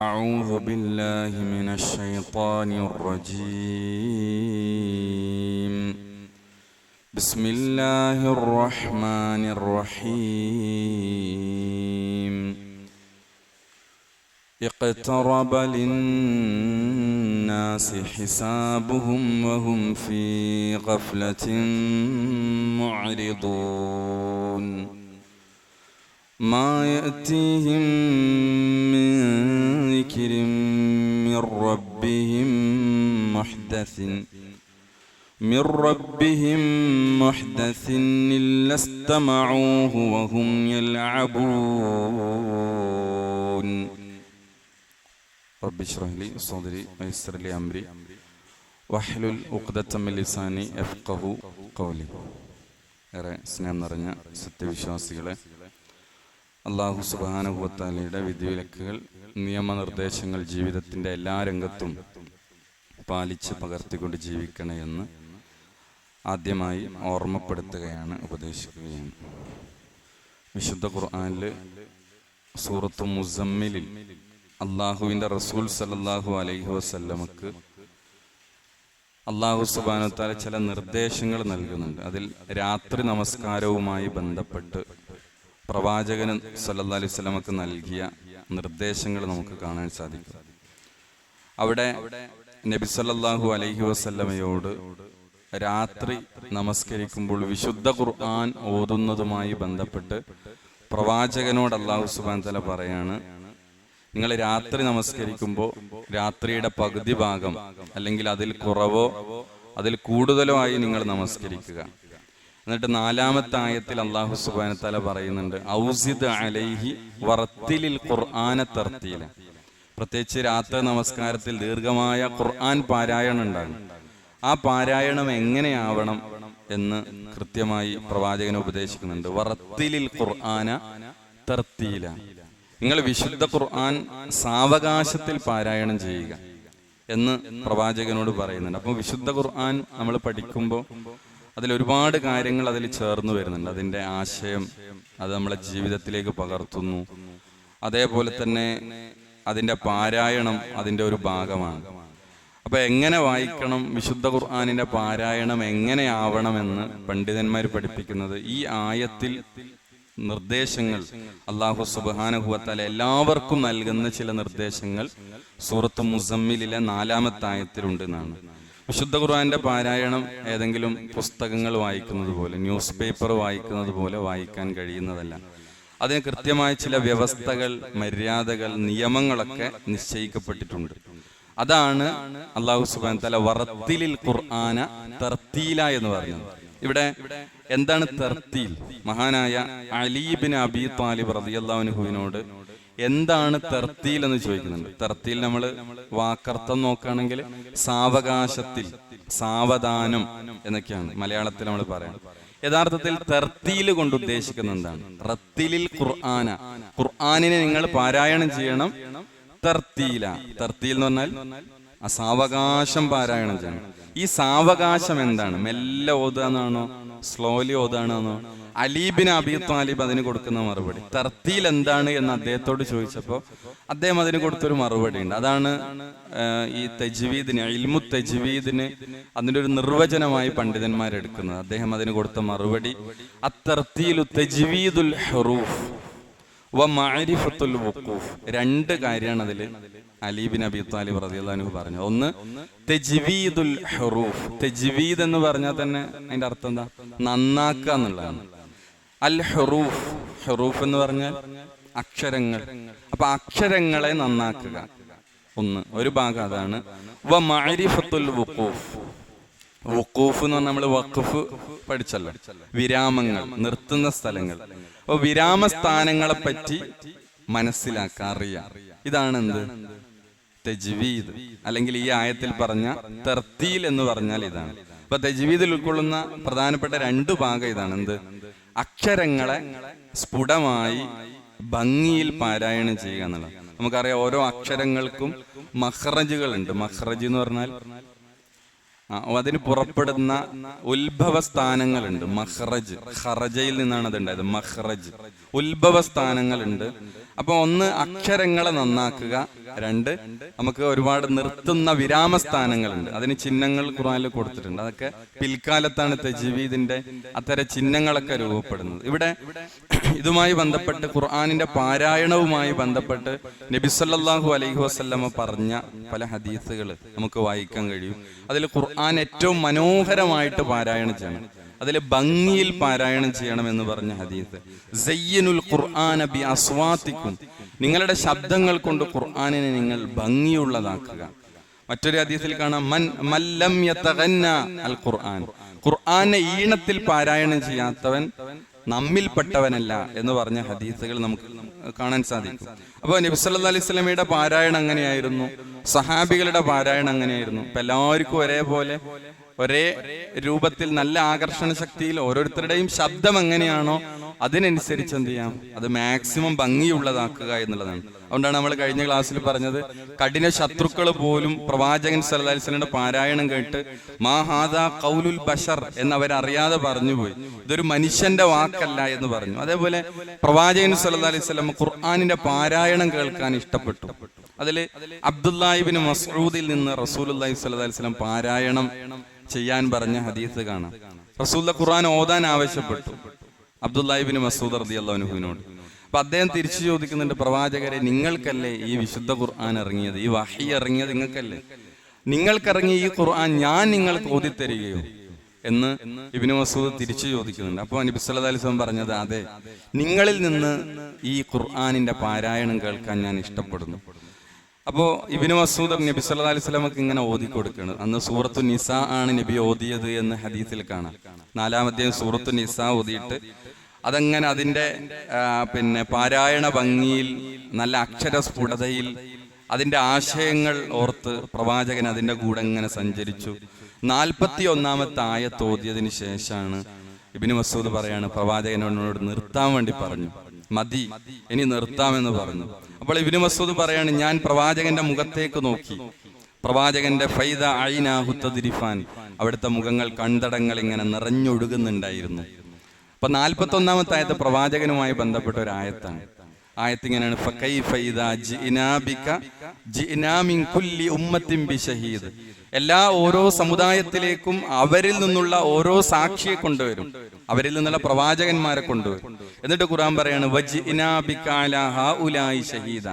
أعوذ بالله من الشيطان الرجيم. بسم الله الرحمن الرحيم. اقترب للناس حسابهم وهم في غفلة معرضون. ما يأتيهم من ذكر من ربهم محدث إلا استمعوه وهم يلعبون. رب اشرح لي صدري ويسر لي أمري واحلل عقدة من لساني يفقهوا قولي. ഏറെ സ്നേഹം നിറഞ്ഞ സത്യവിശ്വാസികളെ, അല്ലാഹു സുബ്ഹാനഹു വ തആലയുടെ വിധിവിലക്കുകൾ, നിയമനിർദ്ദേശങ്ങൾ ജീവിതത്തിൻ്റെ എല്ലാ രംഗത്തും പാലിച്ച് പകർത്തിക്കൊണ്ട് ജീവിക്കണേ എന്ന് ആദ്യമായി ഓർമ്മപ്പെടുത്തുകയാണ്, ഉപദേശിക്കുകയാണ്. വിശുദ്ധ ഖുർആനിൽ സൂറത്തു മുസമ്മിലിൽ അള്ളാഹുവിൻ്റെ റസൂൽ സല്ലല്ലാഹു അലൈഹി വസല്ലമക്ക് അള്ളാഹു സുബ്ഹാനഹു വ തആല ചില നിർദ്ദേശങ്ങൾ നൽകുന്നുണ്ട്. അതിൽ രാത്രി നമസ്കാരവുമായി ബന്ധപ്പെട്ട് പ്രവാചകൻ സല്ലല്ലാഹു അലൈഹി വസല്ലമക്ക് നൽകിയ നിർദ്ദേശങ്ങൾ നമുക്ക് കാണാൻ സാധിക്കും. അവിടെ നബി സല്ലല്ലാഹു അലൈഹി വസല്ലമയോട് രാത്രി നമസ്കരിക്കുമ്പോൾ വിശുദ്ധ ഖുർആൻ ഓതുന്നതുമായി ബന്ധപ്പെട്ട് പ്രവാചകനോട് അല്ലാഹു സുബ്ഹാനഹു വ തആല പറയാണ്, നിങ്ങൾ രാത്രി നമസ്കരിക്കുമ്പോൾ രാത്രിയുടെ പകുതി ഭാഗം അല്ലെങ്കിൽ അതിൽ കുറവോ അതിൽ കൂടുതലോ ആയി നിങ്ങൾ നമസ്കരിക്കുക. എന്നിട്ട് 4-ാമത്തെ ആയത്തിൽ അല്ലാഹു സുബ്ഹാനഹു വ തആല പറയുന്നുണ്ട്, ഔസിദ് അലൈഹി വറത്തിലിൽ ഖുർആന തർത്തീല. പ്രത്യേകിച്ച് രാത്രി നമസ്കാരത്തിൽ ദീർഘമായ ഖുർആൻ പാരായണം ഉണ്ടാകും. ആ പാരായണം എങ്ങനെയാവണം എന്ന് കൃത്യമായി പ്രവാചകൻ ഉപദേശിക്കുന്നുണ്ട്. വറത്തിലിൽ ഖുർആന തർത്തീല, നിങ്ങൾ വിശുദ്ധ ഖുർആൻ സാവകാശത്തിൽ പാരായണം ചെയ്യുക എന്ന് പ്രവാചകനോട് പറയുന്നുണ്ട്. അപ്പോൾ വിശുദ്ധ ഖുർആൻ നമ്മൾ പഠിക്കുമ്പോൾ അതിലൊരുപാട് കാര്യങ്ങൾ അതിൽ ചേർന്ന് വരുന്നുണ്ട്. അതിൻ്റെ ആശയം അത് നമ്മളെ ജീവിതത്തിലേക്ക് പകർത്തുന്നു. അതേപോലെ തന്നെ അതിൻ്റെ പാരായണം അതിൻ്റെ ഒരു ഭാഗമാണ്. അപ്പോൾ എങ്ങനെ വായിക്കണം, വിശുദ്ധ ഖുർആനിൻ്റെ പാരായണം എങ്ങനെയാവണമെന്ന് പണ്ഡിതന്മാർ പഠിപ്പിക്കുന്നത് ഈ ആയത്തിൽ നിർദ്ദേശങ്ങൾ അല്ലാഹു സുബ്ഹാനഹു വ തആല എല്ലാവർക്കും നൽകുന്ന ചില നിർദ്ദേശങ്ങൾ സൂറത്ത് മുസമ്മിലിലെ 4-ാമത്തെ ആയത്തിലുണ്ട് എന്നാണ്. വിശുദ്ധ ഖുർആന്റെ പാരായണം ഏതെങ്കിലും പുസ്തകങ്ങൾ വായിക്കുന്നത് പോലെ, ന്യൂസ് പേപ്പർ വായിക്കുന്നത് പോലെ വായിക്കാൻ കഴിയുന്നതല്ല. അതിന് കൃത്യമായ ചില വ്യവസ്ഥകൾ, മര്യാദകൾ, നിയമങ്ങളൊക്കെ നിശ്ചയിക്കപ്പെട്ടിട്ടുണ്ട്. അതാണ് അല്ലാഹു സുബ്ഹാനഹു വ തആല വറത്തിലിൽ ഖുർആന തർത്തീല എന്ന് പറയുന്നത്. ഇവിടെ എന്താണ് തർത്തീൽ? മഹാനായ അലി ഇബ്നു അബീ ത്വാലിബ് റളിയല്ലാഹു അൻഹുവിനോട് എന്താണ് തർത്തീൽ എന്ന് ചോദിക്കുന്നുണ്ട്. തർത്തീൽ നമ്മൾ വാക്കർത്ഥം നോക്കുകയാണെങ്കിൽ സാവകാശത്തിൽ, സാവധാനം എന്നൊക്കെയാണ് മലയാളത്തിൽ നമ്മൾ പറയാം. യഥാർത്ഥത്തിൽ തർത്തീൽ കൊണ്ട് ഉദ്ദേശിക്കുന്നത് എന്താണ്? റത്തിലിൽ ഖുർആന, ഖുർആനിനെ നിങ്ങൾ പാരായണം ചെയ്യണം. തർത്തീല, തർത്തീൽ എന്ന് പറഞ്ഞാൽ സാവകാശം പാരായണം ചെയ്യണം. ഈ സാവകാശം എന്താണ്? മെല്ലെ ഓതാന്നാണോ, സ്ലോലി ഓതാണോ? അലി ഇബ്നു അബീ ത്വാലിബ് അതിന് കൊടുക്കുന്ന മറുപടി, തർത്തീൽ എന്താണ് എന്ന് അദ്ദേഹത്തോട് ചോദിച്ചപ്പോൾ അദ്ദേഹം അതിന് കൊടുത്തൊരു മറുപടി ഉണ്ട്. അതാണ് ഈ തജ്വീദിന്, ഇൽമു തജ്വീദിന് അതിൻ്റെ ഒരു നിർവചനമായി പണ്ഡിതന്മാരെടുക്കുന്നത്. അദ്ദേഹം അതിന് കൊടുത്ത മറുപടി, അത്തർത്തീലു തജ്വീദുൽ ഹുറൂഫ് വ മഅരിഫത്തുൽ വുഖൂഫ്. 2 കാര്യമാണ് അതിൽ അലി ഇബ്നു അബീ ത്വാലിബ് റളിയല്ലാഹു അൻഹു പറഞ്ഞത്. ഒന്ന് തജ്വീദുൽ ഹുറൂഫ്. തജ്വീദ് എന്ന് പറഞ്ഞാൽ തന്നെ അതിന്റെ അർത്ഥം എന്താ? നന്നാക്കുക എന്നുള്ളതാണ്. അൽ ഹുറൂഫ്, ഹുറൂഫ് എന്ന് പറഞ്ഞാൽ അക്ഷരങ്ങൾ. അപ്പൊ അക്ഷരങ്ങളെ നന്നാക്കുക ഒരു ഭാഗം അതാണ്. വ മഅരിഫത്തുൽ വുഖൂഫ്. വുഖൂഫ് എന്ന് പറഞ്ഞാൽ നമ്മൾ വഖഫ് പഠിച്ചല്ലോ, വിരാമങ്ങൾ, നിർത്തുന്ന സ്ഥലങ്ങൾ. അപ്പൊ വിരാമ സ്ഥാനങ്ങളെ പറ്റി മനസ്സിലാക്കുക, അറിയാം. ഇതാണ് എന്ത്? തജ്വീദ്. അല്ലെങ്കിൽ ഈ ആയത്തിൽ പറഞ്ഞ തർത്തീൽ എന്ന് പറഞ്ഞാൽ ഇതാണ്. അപ്പൊ തജ്വീദിൽ ഉൾക്കൊള്ളുന്ന പ്രധാനപ്പെട്ട 2 ഭാഗം ഇതാണ്. എന്ത്? അക്ഷരങ്ങളെ സ്ഫുടമായി ഭംഗിയിൽ പാരായണം ചെയ്യുക എന്നുള്ളത്. നമുക്കറിയാം, ഓരോ അക്ഷരങ്ങൾക്കും മഖ്റജുകൾ ഉണ്ട്. മഖ്റജ് എന്ന് പറഞ്ഞാൽ അതിന് പുറപ്പെടുന്ന ഉത്ഭവ സ്ഥാനങ്ങളുണ്ട്. മഖ്റജ്, ഖറജയിൽ നിന്നാണ് അത് ഉണ്ടായത്. മഖ്റജ്, ഉത്ഭവ സ്ഥാനങ്ങളുണ്ട്. അപ്പൊ ഒന്ന് അക്ഷരങ്ങളെ നന്നാക്കുക, രണ്ട് നമുക്ക് ഒരുപാട് നിർത്തുന്ന വിരാമ സ്ഥാനങ്ങളുണ്ട്. അതിന് ചിഹ്നങ്ങൾ ഖുർആനിൽ കൊടുത്തിട്ടുണ്ട്. അതൊക്കെ പിൽക്കാലത്താണ് തജ്വീദിന്റെ അത്തരം ചിഹ്നങ്ങളൊക്കെ രൂപപ്പെടുന്നത്. ഇവിടെ ഇതുമായി ബന്ധപ്പെട്ട് ഖുർആനിന്റെ പാരായണവുമായി ബന്ധപ്പെട്ട് നബി സല്ലല്ലാഹു അലൈഹി വസല്ലമ പറഞ്ഞ പല ഹദീസുകൾ നമുക്ക് വായിക്കാൻ കഴിയും. അതിൽ ഖുർആൻ ഏറ്റവും മനോഹരമായിട്ട് പാരായണം ചെയ്യണം, അതിൽ ഭംഗിയിൽ പാരായണം ചെയ്യണം എന്ന് പറഞ്ഞ ഹദീസ്. സയ്യിനുൽ ഖുർആന ബി അസ്വാതിക്കും, നിങ്ങളുടെ ശബ്ദങ്ങൾ കൊണ്ട് ഖുർആനിനെ നിങ്ങൾ ഭംഗിയുള്ളതാക്കുക. മറ്റൊരു ഹദീസിൽ കാണാം, മൻ മല്ലം യതഗന്ന അൽ ഖുർആൻ, ഖുർആനെ ഈണത്തിൽ പാരായണം ചെയ്യാത്തവൻ നമ്മിൽപ്പെട്ടവനല്ല എന്ന് പറഞ്ഞ ഹദീസുകൾ നമുക്ക് കാണാൻ സാധിക്കും. അപ്പോൾ നബി സല്ലല്ലാഹു അലൈഹി വസല്ലമയുടെ പാരായണം അങ്ങനെയായിരുന്നു, സഹാബികളുടെ പാരായണം അങ്ങനെയായിരുന്നു. ഇപ്പൊ എല്ലാവർക്കും ഒരേപോലെ ഒരേ രൂപത്തിൽ നല്ല ആകർഷണ ശക്തിയിൽ ഓരോരുത്തരുടെയും ശബ്ദം എങ്ങനെയാണോ അതിനനുസരിച്ച് എന്ത് ചെയ്യാം, അത് മാക്സിമം ഭംഗിയുള്ളതാക്കുക എന്നുള്ളതാണ്. അതുകൊണ്ടാണ് നമ്മൾ കഴിഞ്ഞ ക്ലാസ്സിൽ പറഞ്ഞത്, കഠിന ശത്രുക്കൾ പോലും പ്രവാചകൻ സല്ലല്ലാഹു അലൈഹി വസല്ലമയുടെ പാരായണം കേട്ട് മാ ഹാദാ ഖൗലുൽ ബശർ എന്നവരറിയാതെ പറഞ്ഞുപോയി, ഇതൊരു മനുഷ്യന്റെ വാക്കല്ല എന്ന് പറഞ്ഞു. അതേപോലെ പ്രവാചകൻ സല്ലല്ലാഹു അലൈഹി വസല്ലം ഖുർആനിന്റെ പാരായണം കേൾക്കാൻ ഇഷ്ടപ്പെട്ടു. അതില് അബ്ദുല്ലാഹി ഇബ്നു മസ്ഊദിൽ നിന്ന് റസൂലുള്ളാഹി സ്വല്ലല്ലാഹു അലൈഹി വസല്ലം പാരായണം ചെയ്യാൻ പറഞ്ഞ ഹദീസ് കാണാം. റസൂലുള്ളാഹി ഖുർആൻ ഓതാൻ ആവശ്യപ്പെട്ടു അബ്ദുല്ലാഹി ഇബ്നു മസ്ഊദ് റളിയല്ലാഹു അൻഹുവിനോട്. അപ്പൊ അദ്ദേഹം തിരിച്ചു ചോദിക്കുന്നുണ്ട്, പ്രവാചകരെ നിങ്ങൾക്കല്ലേ ഈ വിശുദ്ധ ഖുർആൻ ഇറങ്ങിയത്, ഈ വഹി ഇറങ്ങിയത് നിങ്ങൾക്കല്ലേ, നിങ്ങൾക്കിറങ്ങിയ ഈ ഖുർആൻ ഞാൻ നിങ്ങൾക്ക് ഓതിത്തരികയോ എന്ന് ഇബ്നു മസ്ഊദ് തിരിച്ചു ചോദിക്കുന്നുണ്ട്. അപ്പോൾ നബി സല്ലല്ലാഹു അലൈഹി വസല്ലം പറഞ്ഞത്, അതെ, നിങ്ങളിൽ നിന്ന് ഈ ഖുർആനിന്റെ പാരായണം കേൾക്കാൻ ഞാൻ ഇഷ്ടപ്പെടുന്നു. അപ്പോ ഇബ്നു മസ്ഊദ് നബി സല്ലല്ലാഹു അലൈഹി വസല്ലമക്ക് ഇങ്ങനെ ഓതി കൊടുക്കണം. അന്ന് സൂറത്തു നിസാ ആണ് നബി ഓതിയത് എന്ന് ഹദീസിൽ കാണാം. 4-ാം അധ്യായം സൂറത്തു നിസാ ഓതിയിട്ട് അതങ്ങനെ അതിന്റെ പാരായണ ഭംഗിയിൽ, നല്ല അക്ഷരസ്ഫുടതയിൽ, അതിന്റെ ആശയങ്ങൾ ഓർത്ത് പ്രവാചകൻ അതിന്റെ കൂടെ ഇങ്ങനെ സഞ്ചരിച്ചു. 41-ാമത്തെ ആയത്ത് ഓതിയതിന് ശേഷമാണ് ഇബ്നു മസ്ഊദ് പറയാണ്, പ്രവാചകനോട് നിർത്താൻ വേണ്ടി പറഞ്ഞു, മതി ഇനി നിർത്താമെന്ന് പറഞ്ഞു. അപ്പോൾ ഇബ്നു മസ്ഊദ് പറയാണ്, ഞാൻ പ്രവാചകന്റെ മുഖത്തേക്ക് നോക്കി, പ്രവാചകന്റെ ഫൈദ ഐനാഹു തദ്രിഫാൻ, അവിടുത്തെ മുഖങ്ങൾ, കൺതടങ്ങൾ ഇങ്ങനെ നിറഞ്ഞൊഴുകുന്നുണ്ടായിരുന്നു. അപ്പൊ 41-ാമത്തെ ആയത്ത് പ്രവാചകനുമായി ബന്ധപ്പെട്ട ഒരു ആയത്താണ്. ആയത്ത് ഇങ്ങനെയാണ്, ഫകൈഫ ഇദാ ജിഇനാ ബിക ജിഇനാ മിൻ കുല്ലി ഉമ്മത്തിൻ ബിശഹീദ്, ഓരോ സമുദായത്തിലേക്കും അവരിൽ നിന്നുള്ള ഓരോ സാക്ഷിയെ കൊണ്ടുവരും, അവരിൽ നിന്നുള്ള പ്രവാചകന്മാരെ കൊണ്ടുവരും. എന്നിട്ട് ഖുർആൻ പറയാണ്, വജിഇനാ ബിക അലാ ഹൗലായി ഷഹീദ,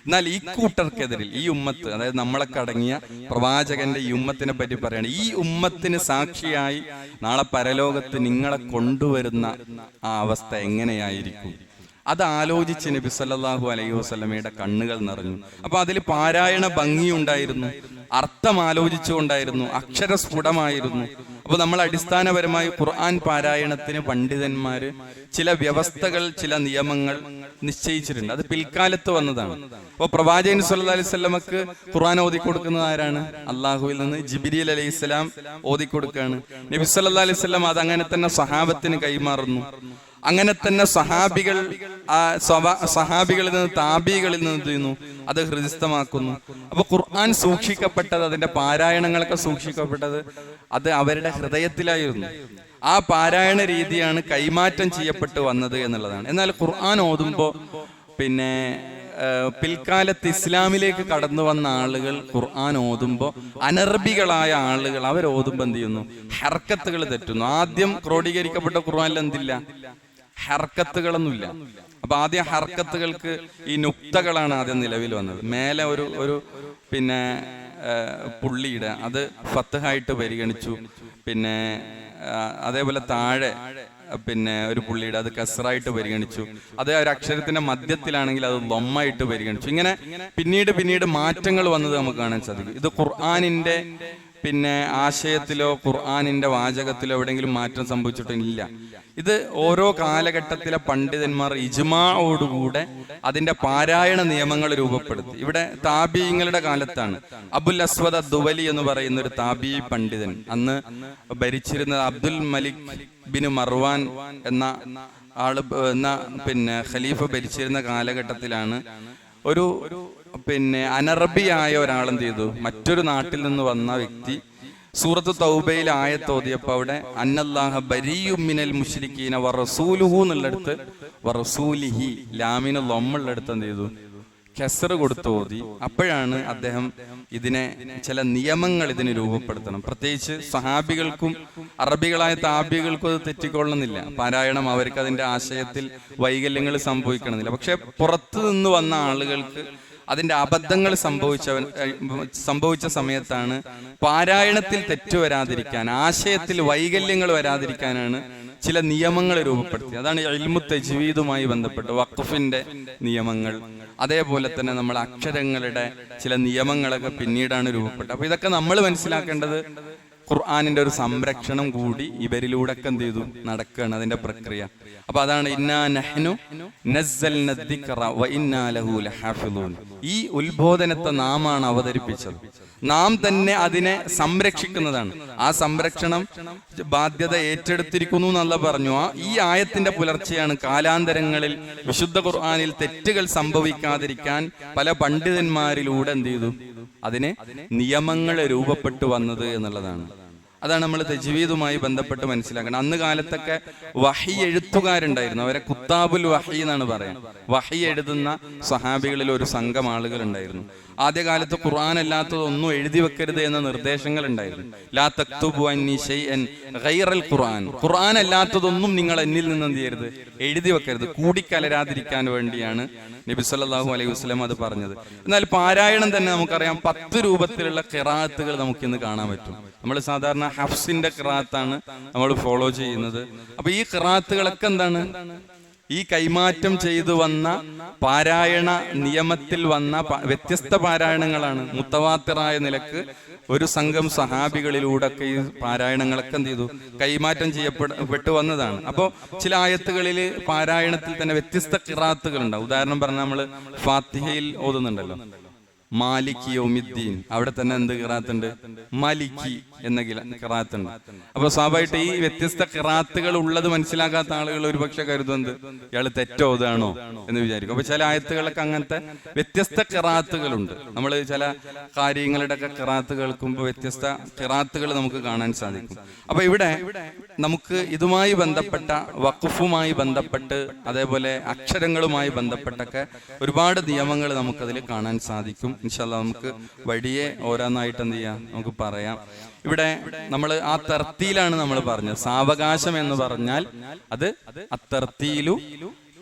എന്നാൽ ഈ കൂട്ടർക്കെതിരിൽ, ഈ ഉമ്മത്ത്, അതായത് നമ്മളൊക്കെ അടങ്ങിയ പ്രവാചകന്റെ ഈ ഉമ്മത്തിനെ പറ്റി പറയാണ്, ഈ ഉമ്മത്തിന് സാക്ഷിയായി നാളെ പരലോകത്ത് നിങ്ങളെ കൊണ്ടുവരുന്ന ആ അവസ്ഥ എങ്ങനെയായിരിക്കും, അത് ആലോചിച്ച് നബി സല്ലല്ലാഹു അലൈഹി വസല്ലമയുടെ കണ്ണുകൾ നിറഞ്ഞു. അപ്പൊ അതിൽ പാരായണ ഭംഗിയുണ്ടായിരുന്നു, അർത്ഥം ആലോചിച്ചുകൊണ്ടായിരുന്നു, അക്ഷരസ്ഫുടമായിരുന്നു. അപ്പൊ നമ്മൾ അടിസ്ഥാനപരമായി ഖുർആൻ പാരായണത്തിന് പണ്ഡിതന്മാര് ചില വ്യവസ്ഥകൾ, ചില നിയമങ്ങൾ നിശ്ചയിച്ചിട്ടുണ്ട്. അത് പിൽക്കാലത്ത് വന്നതാണ്. അപ്പൊ പ്രവാചകൻ സല്ലല്ലാഹു അലൈഹി വസല്ലമക്ക് ഖുർആൻ ഓതിക്കൊടുക്കുന്നത് ആരാണ്? അള്ളാഹുവിൽ നിന്ന് ജിബ്രീൽ അലൈഹിസ്സലാം ഓതിക്കൊടുക്കുകയാണ്. നബി സല്ലല്ലാഹു അലൈഹി വസല്ലം അത് അങ്ങനെ തന്നെ സഹാബത്തിന് കൈമാറുന്നു. അങ്ങനെ തന്നെ സഹാബികളിൽ നിന്ന്, താബികളിൽ നിന്ന് എന്ത് ചെയ്യുന്നു, അത് ഹൃദിസ്ഥമാക്കുന്നു. അപ്പൊ ഖുർആൻ സൂക്ഷിക്കപ്പെട്ടത്, അതിന്റെ പാരായണങ്ങളൊക്കെ സൂക്ഷിക്കപ്പെട്ടത് അത് അവരുടെ ഹൃദയത്തിലായിരുന്നു. ആ പാരായണ രീതിയാണ് കൈമാറ്റം ചെയ്യപ്പെട്ടു വന്നത് എന്നുള്ളതാണ്. എന്നാൽ ഖുർആൻ ഓതുമ്പോ പിൽക്കാലത്ത് ഇസ്ലാമിലേക്ക് കടന്നു വന്ന ആളുകൾ ഖുർആൻ ഓതുമ്പോൾ, അനർബികളായ ആളുകൾ അവർ ഓതുമ്പോൾ എന്ത് ചെയ്യുന്നു, ഹർക്കത്തുകൾ തെറ്റുന്നു. ആദ്യം ക്രോഡീകരിക്കപ്പെട്ട ഖുർആനിൽ എന്തില്ല, ഹർക്കത്തുകളൊന്നുമില്ല. അപ്പൊ ആദ്യം ഹർക്കത്തുകൾക്ക് ഈ നുക്തകളാണ് ആദ്യം നിലവിൽ വന്നത്. മേലെ ഒരു പുള്ളിയുടെ അത് ഫത്ഹായിട്ട് പരിഗണിച്ചു. അതേപോലെ താഴെ ഒരു പുള്ളിയുടെ അത് കസ്റായിട്ട് പരിഗണിച്ചു. അത് ഒരു അക്ഷരത്തിന്റെ മധ്യത്തിലാണെങ്കിൽ അത് ലൊമ്മായിട്ട് പരിഗണിച്ചു. ഇങ്ങനെ പിന്നീട് മാറ്റങ്ങൾ വന്നത് നമുക്ക് കാണാൻ സാധിക്കും. ഇത് ഖുർആനിന്റെ ആശയത്തിലോ ഖുർആനിന്റെ വാചകത്തിലോ എവിടെയെങ്കിലും മാറ്റം സംഭവിച്ചിട്ടില്ല. ഇത് ഓരോ കാലഘട്ടത്തിലെ പണ്ഡിതന്മാർ ഇജ്മാഅോടുകൂടെ അതിന്റെ പാരായണ നിയമങ്ങൾ രൂപപ്പെടുത്തി. ഇവിടെ താബീങ്ങളുടെ കാലത്താണ് അബുൽ അസ്വദ് ദുവലി എന്ന് പറയുന്ന ഒരു താബീ പണ്ഡിതൻ, അന്ന് ഭരിച്ചിരുന്നത് അബ്ദുൽ മലിക് ബിൻ മർവാൻ എന്ന ഖലീഫ ഭരിച്ചിരുന്ന കാലഘട്ടത്തിലാണ് ഒരു അനറബിയായ ഒരാളെന്ത് ചെയ്തു, മറ്റൊരു നാട്ടിൽ നിന്ന് വന്ന വ്യക്തി സൂറത്ത് തൗബയിൽ ആയത്ത് ഓതിയപ്പോൾ അവിടെ അന്നല്ലാഹ ബരിയും മിനൽ മുശ്രിക്കീന വറസൂലുഹു എന്നുള്ളടുത്ത് വറസൂലിഹി ലാമിന് ലൊമ്മുള്ളടുത്ത് എന്ത് ചെയ്തു? കെസർ കൊടുത്ത് ഓതി. അപ്പോഴാണ് അദ്ദേഹം ഇതിനെ ചില നിയമങ്ങൾ ഇതിന് രൂപപ്പെടുത്തണം. പ്രത്യേകിച്ച് സഹാബികൾക്കും അറബികളായ താബികൾക്കും അത് തെറ്റിക്കൊള്ളുന്നില്ല. പാരായണം അവർക്ക് അതിന്റെ ആശയത്തിൽ വൈകല്യങ്ങൾ സംഭവിക്കണമെന്നില്ല. പക്ഷെ പുറത്തു നിന്ന് വന്ന ആളുകൾക്ക് അതിന്റെ അബദ്ധങ്ങൾ സംഭവിച്ച സമയത്താണ് പാരായണത്തിൽ തെറ്റു വരാതിരിക്കാൻ, ആശയത്തിൽ വൈകല്യങ്ങൾ വരാതിരിക്കാനാണ് ചില നിയമങ്ങൾ രൂപപ്പെടുത്തി. അതാണ് ഇൽമു തജ്വീദുമായി ബന്ധപ്പെട്ട് വഖഫിന്റെ നിയമങ്ങൾ, അതേപോലെ തന്നെ നമ്മൾ അക്ഷരങ്ങളുടെ ചില നിയമങ്ങളൊക്കെ പിന്നീടാണ് രൂപപ്പെട്ടത്. അപ്പൊ ഇതൊക്കെ നമ്മൾ മനസ്സിലാക്കേണ്ടത് ഖുർആനിന്റെ ഒരു സംരക്ഷണം കൂടി ഇവരിലൂടെ ഒക്കെ എന്ത് ചെയ്തു നടക്കുകയാണ് അതിന്റെ പ്രക്രിയ. അപ്പൊ അതാണ് ഇന്നാ നഹ്നു നസ്സൽന ദിക്റ വ ഇന്നാ ലഹു ലഹാഫിളൂൻ. ഈ ഉത്ബോധനത്തെ നാമാണ് അവതരിപ്പിച്ചത്, നാം തന്നെ അതിനെ സംരക്ഷിക്കുന്നതാണ്. ആ സംരക്ഷണം ബാധ്യത ഏറ്റെടുത്തിരിക്കുന്നു എന്നല്ല പറഞ്ഞു. ഈ ആയത്തിന്റെ പുലർച്ചെയാണ് കാലാന്തരങ്ങളിൽ വിശുദ്ധ ഖുർആനിൽ തെറ്റുകൾ സംഭവിക്കാതിരിക്കാൻ പല പണ്ഡിതന്മാരിലൂടെ എന്ത് ചെയ്തു അതിന് നിയമങ്ങൾ രൂപപ്പെട്ടു വന്നത് എന്നുള്ളതാണ്. അതാണ് നമ്മൾ തജ്വീദുമായി ബന്ധപ്പെട്ട് മനസ്സിലാക്കണം. അന്ന് കാലത്തൊക്കെ വഹി എഴുത്തുകാരുണ്ടായിരുന്നു, അവരെ കുത്താബുൽ വഹി എന്നാണ് പറയാൻ. വഹി എഴുതുന്ന സഹാബികളിൽ ഒരു സംഘം ആളുകൾ ഉണ്ടായിരുന്നു. ആദ്യകാലത്ത് ഖുർആൻ അല്ലാത്തതൊന്നും എഴുതി വെക്കരുത് എന്ന നിർദ്ദേശങ്ങൾ ഉണ്ടായിരുന്നു. ലാ തക്തുബു അന്നി ശൈഅൻ ഗൈറൽ ഖുർആൻ, ഖുർആൻ അല്ലാത്തതൊന്നും നിങ്ങൾ എന്നിൽ നിന്ന് എന്ത് ചെയ്യരുത്, എഴുതി വെക്കരുത്. കൂടിക്കലരാതിരിക്കാൻ വേണ്ടിയാണ് നബി സല്ലല്ലാഹു അലൈഹി വസല്ലം അത് പറഞ്ഞത്. എന്നാൽ പാരായണം തന്നെ നമുക്കറിയാം 10 രൂപത്തിലുള്ള ഖിറാഅത്തുകൾ നമുക്കിന്ന് കാണാൻ പറ്റും. നമ്മൾ സാധാരണ ഹഫ്സിന്റെ ഖിറാഅത്താണ് നമ്മൾ ഫോളോ ചെയ്യുന്നത്. അപ്പൊ ഈ ഖിറാഅത്തുകളൊക്കെ എന്താണ്? ഈ കൈമാറ്റം ചെയ്തു വന്ന പാരായണ നിയമത്തിൽ വന്ന വ്യത്യസ്ത പാരായണങ്ങളാണ്. മുത്തവാത്തിറായ നിലക്ക് ഒരു സംഘം സഹാബികളിലൂടെ ഒക്കെ ഈ പാരായണങ്ങളൊക്കെ എന്ത് ചെയ്തു കൈമാറ്റം ചെയ്യപ്പെട്ടു വന്നതാണ്. അപ്പോൾ ചില ആയത്തുകളിൽ പാരായണത്തിൽ തന്നെ വ്യത്യസ്ത ഖിറാഅത്തുകൾ ഉണ്ടാവും. ഉദാഹരണം പറഞ്ഞാൽ നമ്മൾ ഫാത്തിഹയിൽ ഓതുന്നുണ്ടല്ലോ മാലിക്കി യൗമിദ്ദീൻ, അവിടെ തന്നെ എന്ത് ഖിറാഅത്തുണ്ട്? മാലിക്കി എന്ന ഖിറാഅത്തുണ്ട്. അപ്പൊ സ്വാഭാവികമായിട്ട് ഈ വ്യത്യസ്ത ഖിറാഅത്തുകൾ ഉള്ളത് മനസ്സിലാക്കാത്ത ആളുകൾ ഒരുപക്ഷെ കരുതുന്നത് ഇയാൾ തെറ്റോതാണോ എന്ന് വിചാരിക്കും. അപ്പൊ ചില ആയത്തുകളൊക്കെ അങ്ങനത്തെ വ്യത്യസ്ത ഖിറാഅത്തുകളുണ്ട്. നമ്മൾ ചില കാര്യങ്ങളുടെ ഒക്കെ ഖിറാഅത്ത് കേൾക്കുമ്പോൾ വ്യത്യസ്ത ഖിറാഅത്തുകൾ നമുക്ക് കാണാൻ സാധിക്കും. അപ്പൊ ഇവിടെ നമുക്ക് ഇതുമായി ബന്ധപ്പെട്ട വഖഫുമായി ബന്ധപ്പെട്ട് അതേപോലെ അക്ഷരങ്ങളുമായി ബന്ധപ്പെട്ടൊക്കെ ഒരുപാട് നിയമങ്ങൾ നമുക്കതിൽ കാണാൻ സാധിക്കും. ഇൻഷാ അല്ലാഹ് നമുക്ക് വഴിയെ ഓരോന്നായിട്ട് എന്ത് ചെയ്യാം, നമുക്ക് പറയാം. ഇവിടെ നമ്മൾ ആ തർത്തീലാണ് നമ്മൾ പറഞ്ഞത്. സാവകാശം എന്ന് പറഞ്ഞാൽ അത് അത്തർത്തീലു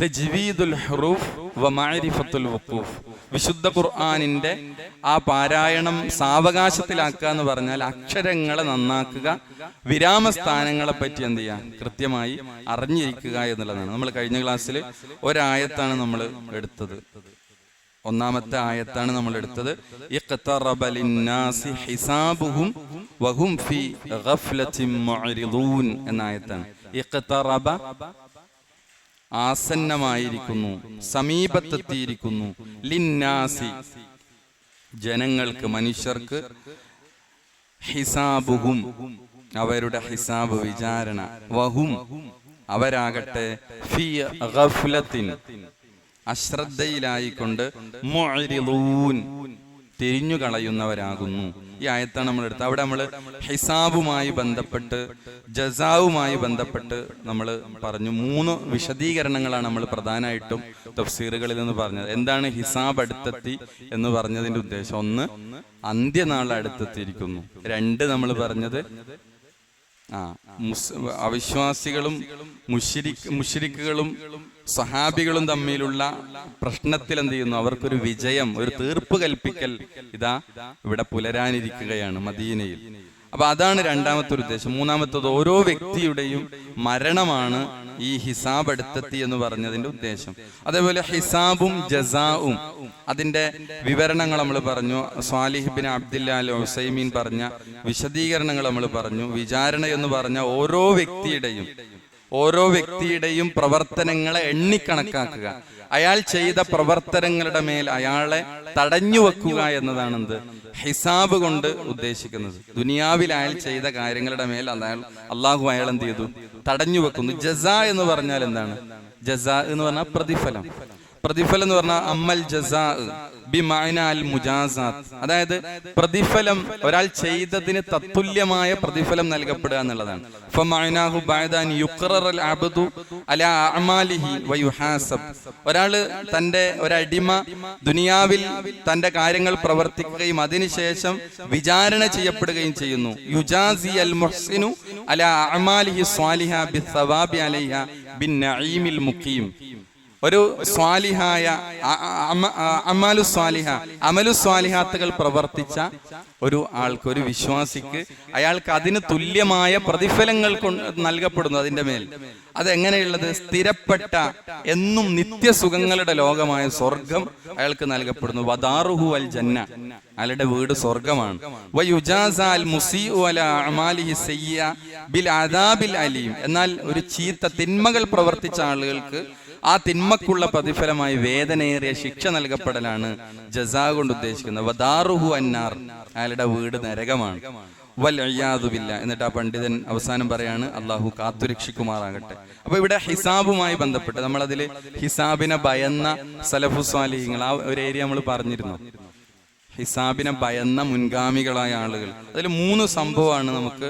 തജ്വീദുൽ ഹുറൂഫ് വ മഅരിഫത്തുൽ വഖൂഫ്. വിശുദ്ധ ഖുർആനിന്റെ ആ പാരായണം സാവകാശത്തിലാക്കുക എന്ന് പറഞ്ഞാൽ അക്ഷരങ്ങളെ നന്നാക്കുക, വിരാമസ്ഥാനങ്ങളെ പറ്റി എന്ത് ചെയ്യുക, കൃത്യമായി അറിഞ്ഞിരിക്കുക എന്നുള്ളതാണ്. നമ്മൾ കഴിഞ്ഞ ക്ലാസ്സിൽ ഒരായത്താണ് നമ്മൾ എടുത്തത്, ഒന്നാമത്തെ ആയത്താണ് നമ്മൾ എടുത്തത്. ഇഖ്തറബ ലിന്നാസി ഹിസാബുഹും വഹും ഫീ ഗഫ്ലത്തിൻ മുഅ്രിദൂൻ എന്ന ആയത്താണ്. ഇഖ്തറബ ആസന്നമായിരിക്കുന്നു, സമീപത്തെത്തിയിരിക്കുന്നു, ലിന്നാസി ജനങ്ങൾക്ക്, മനുഷ്യർക്ക്, ഹിസാബുഹും അവരുടെ ഹിസാബ് വിചാരണ, വഹും അവരാകട്ടെ ഫീ ഗഫ്ലത്തിൻ അശ്രദ്ധയിലായിക്കൊണ്ട് മുഅ്രിദൂൻ തിരിഞ്ഞു കളയുന്നവരാകുന്നു. ഈ ആയത്താണ് നമ്മൾ എടുത്തത്. അവിടെ നമ്മൾ ഹിസാബുമായി ബന്ധപ്പെട്ട് ജസാവുമായി ബന്ധപ്പെട്ട് നമ്മൾ പറഞ്ഞു. 3 വിശദീകരണങ്ങളാണ് നമ്മൾ പ്രധാനമായിട്ടും തഫ്സീറുകളിൽ നിന്ന് പറഞ്ഞത്. എന്താണ് ഹിസാബ് അടുത്തെത്തി എന്ന് പറഞ്ഞതിന്റെ ഉദ്ദേശം? 1, അന്ത്യനാൾ അടുത്തെത്തിയിരിക്കുന്നു. 2, നമ്മൾ പറഞ്ഞത് അവിശ്വാസികളും മുശ്രിക്കുകളും സഹാബികളും തമ്മിലുള്ള പ്രശ്നത്തിൽ എന്ത് ചെയ്യുന്നു, അവർക്കൊരു വിജയം, ഒരു തീർപ്പ് കൽപ്പിക്കൽ ഇതാ ഇവിടെ പുലരാനിരിക്കുകയാണ് മദീനയിൽ. അപ്പൊ അതാണ് രണ്ടാമത്തെ ഒരു ഉദ്ദേശം. മൂന്നാമത്തത് ഓരോ വ്യക്തിയുടെയും മരണമാണ് ഈ ഹിസാബ് അടുത്തെത്തി എന്ന് പറഞ്ഞതിന്റെ ഉദ്ദേശം. അതേപോലെ ഹിസാബും ജസാവും അതിന്റെ വിവരണങ്ങൾ നമ്മൾ പറഞ്ഞു. സ്വാലിഹ് ബിൻ അബ്ദുല്ലാ അൽ ഉസൈമീൻ പറഞ്ഞ വിശദീകരണങ്ങൾ നമ്മൾ പറഞ്ഞു. വിചാരണ എന്ന് പറഞ്ഞ ഓരോ വ്യക്തിയുടെയും പ്രവർത്തനങ്ങളെ എണ്ണിക്കണക്കാക്കുക, അയാൾ ചെയ്ത പ്രവർത്തനങ്ങളുടെ മേൽ അയാളെ തടഞ്ഞു വെക്കുക എന്നതാണ് എന്ത് ഹിസാബ് കൊണ്ട് ഉദ്ദേശിക്കുന്നത്. ദുനിയാവിൽ അയാൾ ചെയ്ത കാര്യങ്ങളുടെ മേൽ അള്ളാഹു അയാൾ എന്ത് ചെയ്തു, തടഞ്ഞു വെക്കുന്നു. ജസാ എന്ന് പറഞ്ഞാൽ എന്താണ്? ജസാ എന്ന് പറഞ്ഞാൽ പ്രതിഫലം. പ്രതിഫലം എന്ന് പറഞ്ഞാൽ അമ്മൽ ജസാ ബിമഅന അൽ മുജാസാത്ത്, അതായത് പ്രതിഫലം ഒരാൾ ചെയ്തതിന് തത്തുല്യമായ പ്രതിഫലം നൽകപ്പെടുക എന്നുള്ളതാണ്. ഫമഅനാഹു ബഅദ അൻ യുഖററൽ അബ്ദു അലാ അഅമാലിഹി വയുഹാസബ്, ഒരാൾ തന്റെ ഒരടിമ ദുനിയാവിൽ തന്റെ കാര്യങ്ങൾ പ്രവർത്തിക്കുകയും അതിനുശേഷം വിചാരണ ചെയ്യപ്പെടുകയും ചെയ്യുന്നു. യുജാസി അൽ മുഹ്സിനു അലാ അഅമാലിഹി സ്വാലിഹ ബിസ്സവാബി അലൈഹ ബിന്നഈമിൽ മുഖീം, ഒരു സ്വാലിഹായ അമലു സ്വാലിഹാത്തുകൾ പ്രവർത്തിച്ച ഒരു ആൾക്ക്, ഒരു വിശ്വാസിക്ക്, അയാൾക്ക് അതിന് തുല്യമായ പ്രതിഫലങ്ങൾ നൽകപ്പെടുന്നു അതിന്റെ മേൽ. അതെങ്ങനെയുള്ളത്? സ്ഥിരപ്പെട്ട എന്നും നിത്യസുഖങ്ങളുടെ ലോകമായ സ്വർഗം അയാൾക്ക് നൽകപ്പെടുന്നു. വദാറുഹു അൽ ജന്ന, അയാളുടെ വീട് സ്വർഗമാണ്. വയുജാസാ അൽ മുസീഉ അലാ അഅമാലിഹി സയ്യിഅ ബിൽ അദാബിൽ അലീം, എന്നാൽ ഒരു ചീത്ത തിന്മകൾ പ്രവർത്തിച്ച ആളുകൾക്ക് ആ തിന്മക്കുള്ള പ്രതിഫലമായി വേദനയേറിയ ശിക്ഷ നൽകപ്പെടലാണ് ജസാ കൊണ്ട് ഉദ്ദേശിക്കുന്നത്. വദാറുഹു അന്നാർ, അയാളുടെ വീട് നരകമാണ്. വൽഇയാദു ബില്ലാ. എന്നിട്ട് ആ പണ്ഡിതൻ അവസാനം പറയാണ്, അള്ളാഹു കാത്തുരക്ഷിക്കുമാറാകട്ടെ. അപ്പൊ ഇവിടെ ഹിസാബുമായി ബന്ധപ്പെട്ട് നമ്മളതിൽ ഹിസാബിനെ ഭയന്ന സലഫു സ്വാലിഹീങ്ങൾ, ആ ഒരു ഏരിയ നമ്മൾ പറഞ്ഞിരുന്നു. ഹിസാബിനെ ഭയന്ന മുൻഗാമികളായ ആളുകൾ, അതിൽ 3 സംഭവമാണ് നമുക്ക്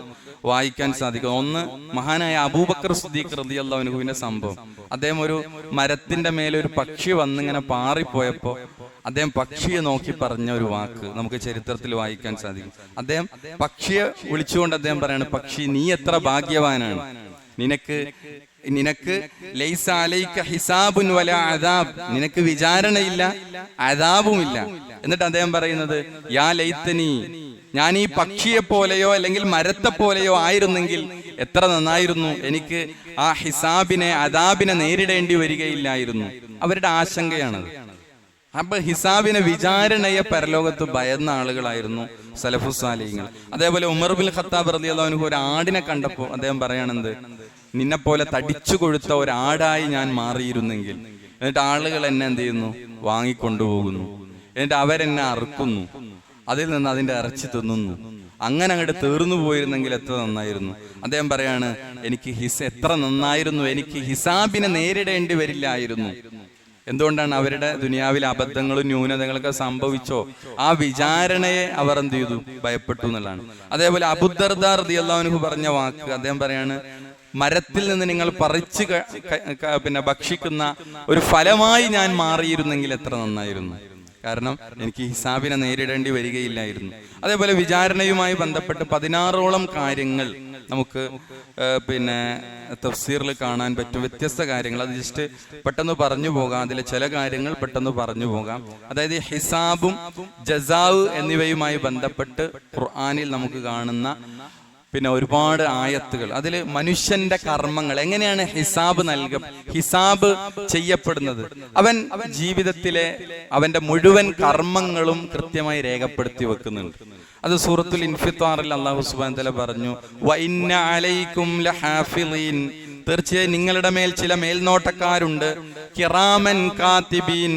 വായിക്കാൻ സാധിക്കും. ഒന്ന്, മഹാനായ അബൂബക്കർ സിദ്ദീഖ് റളിയല്ലാഹു അൻഹുവിന്റെ സംഭവം. അദ്ദേഹം ഒരു മരത്തിന്റെ മേലെ ഒരു പക്ഷി വന്നിങ്ങനെ പാറിപ്പോയപ്പോ അദ്ദേഹം പക്ഷിയെ നോക്കി പറഞ്ഞ ഒരു വാക്ക് നമുക്ക് ചരിത്രത്തിൽ വായിക്കാൻ സാധിക്കും. അദ്ദേഹം പക്ഷിയെ വിളിച്ചുകൊണ്ട് അദ്ദേഹം പറയാണ്, പക്ഷി നീ എത്ര ഭാഗ്യവാനാണ്, നിനക്ക് ലൈസ അലൈക ഹിസാബുൻ വലാ അദാബ്, നിനക്ക് വിചാരണയില്ല അദാബുമില്ല. എന്നിട്ട് അദ്ദേഹം പറയുന്നത്, യാ ലൈതനി, ഞാൻ ഈ പക്ഷിയെ പോലെയോ അല്ലെങ്കിൽ മരത്തെ പോലെയോ ആയിരുന്നെങ്കിൽ എത്ര നന്നായിരുന്നു, എനിക്ക് ആ ഹിസാബിനെ അദാബിനെ നേരിടേണ്ടി വരികയില്ലായിരുന്നു. അവരുടെ ആശങ്കയാണത്. അപ്പൊ ഹിസാബിനെ, വിചാരണയെ പരലോകത്ത് ഭയന്ന ആളുകളായിരുന്നു സലഫു സ്വാലിഹീങ്ങൾ. അതേപോലെ ഉമർ ബിൻ ഖത്താബ് റളിയല്ലാഹു അൻഹു ഒരു ആടിനെ കണ്ടപ്പോൾ അദ്ദേഹം പറയണത്, നിന്നെ പോലെ തടിച്ചു കൊഴുത്ത ഒരാടായി ഞാൻ മാറിയിരുന്നെങ്കിൽ. എന്നിട്ട് ആളുകൾ എന്നെ എന്ത് ചെയ്യുന്നു? വാങ്ങിക്കൊണ്ടുപോകുന്നു. എന്നിട്ട് അവരെന്നെ അറുക്കുന്നു, അതിൽ നിന്ന് അതിന്റെ ഇറച്ചി തിന്നുന്നു. അങ്ങനെ അങ്ങോട്ട് തീർന്നു പോയിരുന്നെങ്കിൽ എത്ര നന്നായിരുന്നു. അദ്ദേഹം പറയാണ്, എനിക്ക് എത്ര നന്നായിരുന്നു, എനിക്ക് ഹിസാബിനെ നേരിടേണ്ടി വരില്ലായിരുന്നു. എന്തുകൊണ്ടാണ്? അവരുടെ ദുനിയാവിലെ അബദ്ധങ്ങളും ന്യൂനതകളൊക്കെ സംഭവിച്ചോ, ആ വിചാരണയെ അവർ എന്ത് ചെയ്തു? ഭയപ്പെട്ടു എന്നുള്ളതാണ്. അതേപോലെ അബൂദർദാ റളിയല്ലാഹു അൻഹു പറഞ്ഞ വാക്ക്, അദ്ദേഹം പറയാണ്, മരത്തിൽ നിന്ന് നിങ്ങൾ പറിച്ച് ഭക്ഷിക്കുന്ന ഒരു ഫലമായി ഞാൻ മാറിയിരുന്നെങ്കിൽ എത്ര നന്നായിരുന്നു. കാരണം എനിക്ക് ഹിസാബിനെ നേരിടേണ്ടി വരികയില്ലായിരുന്നു. അതേപോലെ വിചാരണയുമായി ബന്ധപ്പെട്ട് 16ഓളം കാര്യങ്ങൾ നമുക്ക് തഫ്സീറിൽ കാണാൻ പറ്റും. വ്യത്യസ്ത കാര്യങ്ങൾ, അത് ജസ്റ്റ് പെട്ടെന്ന് പറഞ്ഞു പോകാം. അതിലെ ചില കാര്യങ്ങൾ പെട്ടെന്ന് പറഞ്ഞു പോകാം. അതായത് ഹിസാബും ജസാവ് എന്നിവയുമായി ബന്ധപ്പെട്ട് ഖുർആനിൽ നമുക്ക് കാണുന്ന ഒരുപാട് ആയത്തുകൾ. അതിൽ മനുഷ്യന്റെ കർമ്മങ്ങൾ എങ്ങനെയാണ് ഹിസാബ് ചെയ്യപ്പെടുന്നത്, അവൻ ജീവിതത്തിലെ അവന്റെ മുഴുവൻ കർമ്മങ്ങളും കൃത്യമായി രേഖപ്പെടുത്തി വെക്കുന്നുണ്ട്. അത് സൂറത്തുൽ ഇൻഫിത്താറിൽ അല്ലാഹു സുബ്ഹാനഹു വ തആല പറഞ്ഞു, വഇന്ന അലൈക്കും ലഹാഫിളീൻ, തീർച്ചയായും നിങ്ങളുടെ മേൽ ചില മേൽനോട്ടക്കാരുണ്ട്, കിറാമൻ കാതിബീൻ,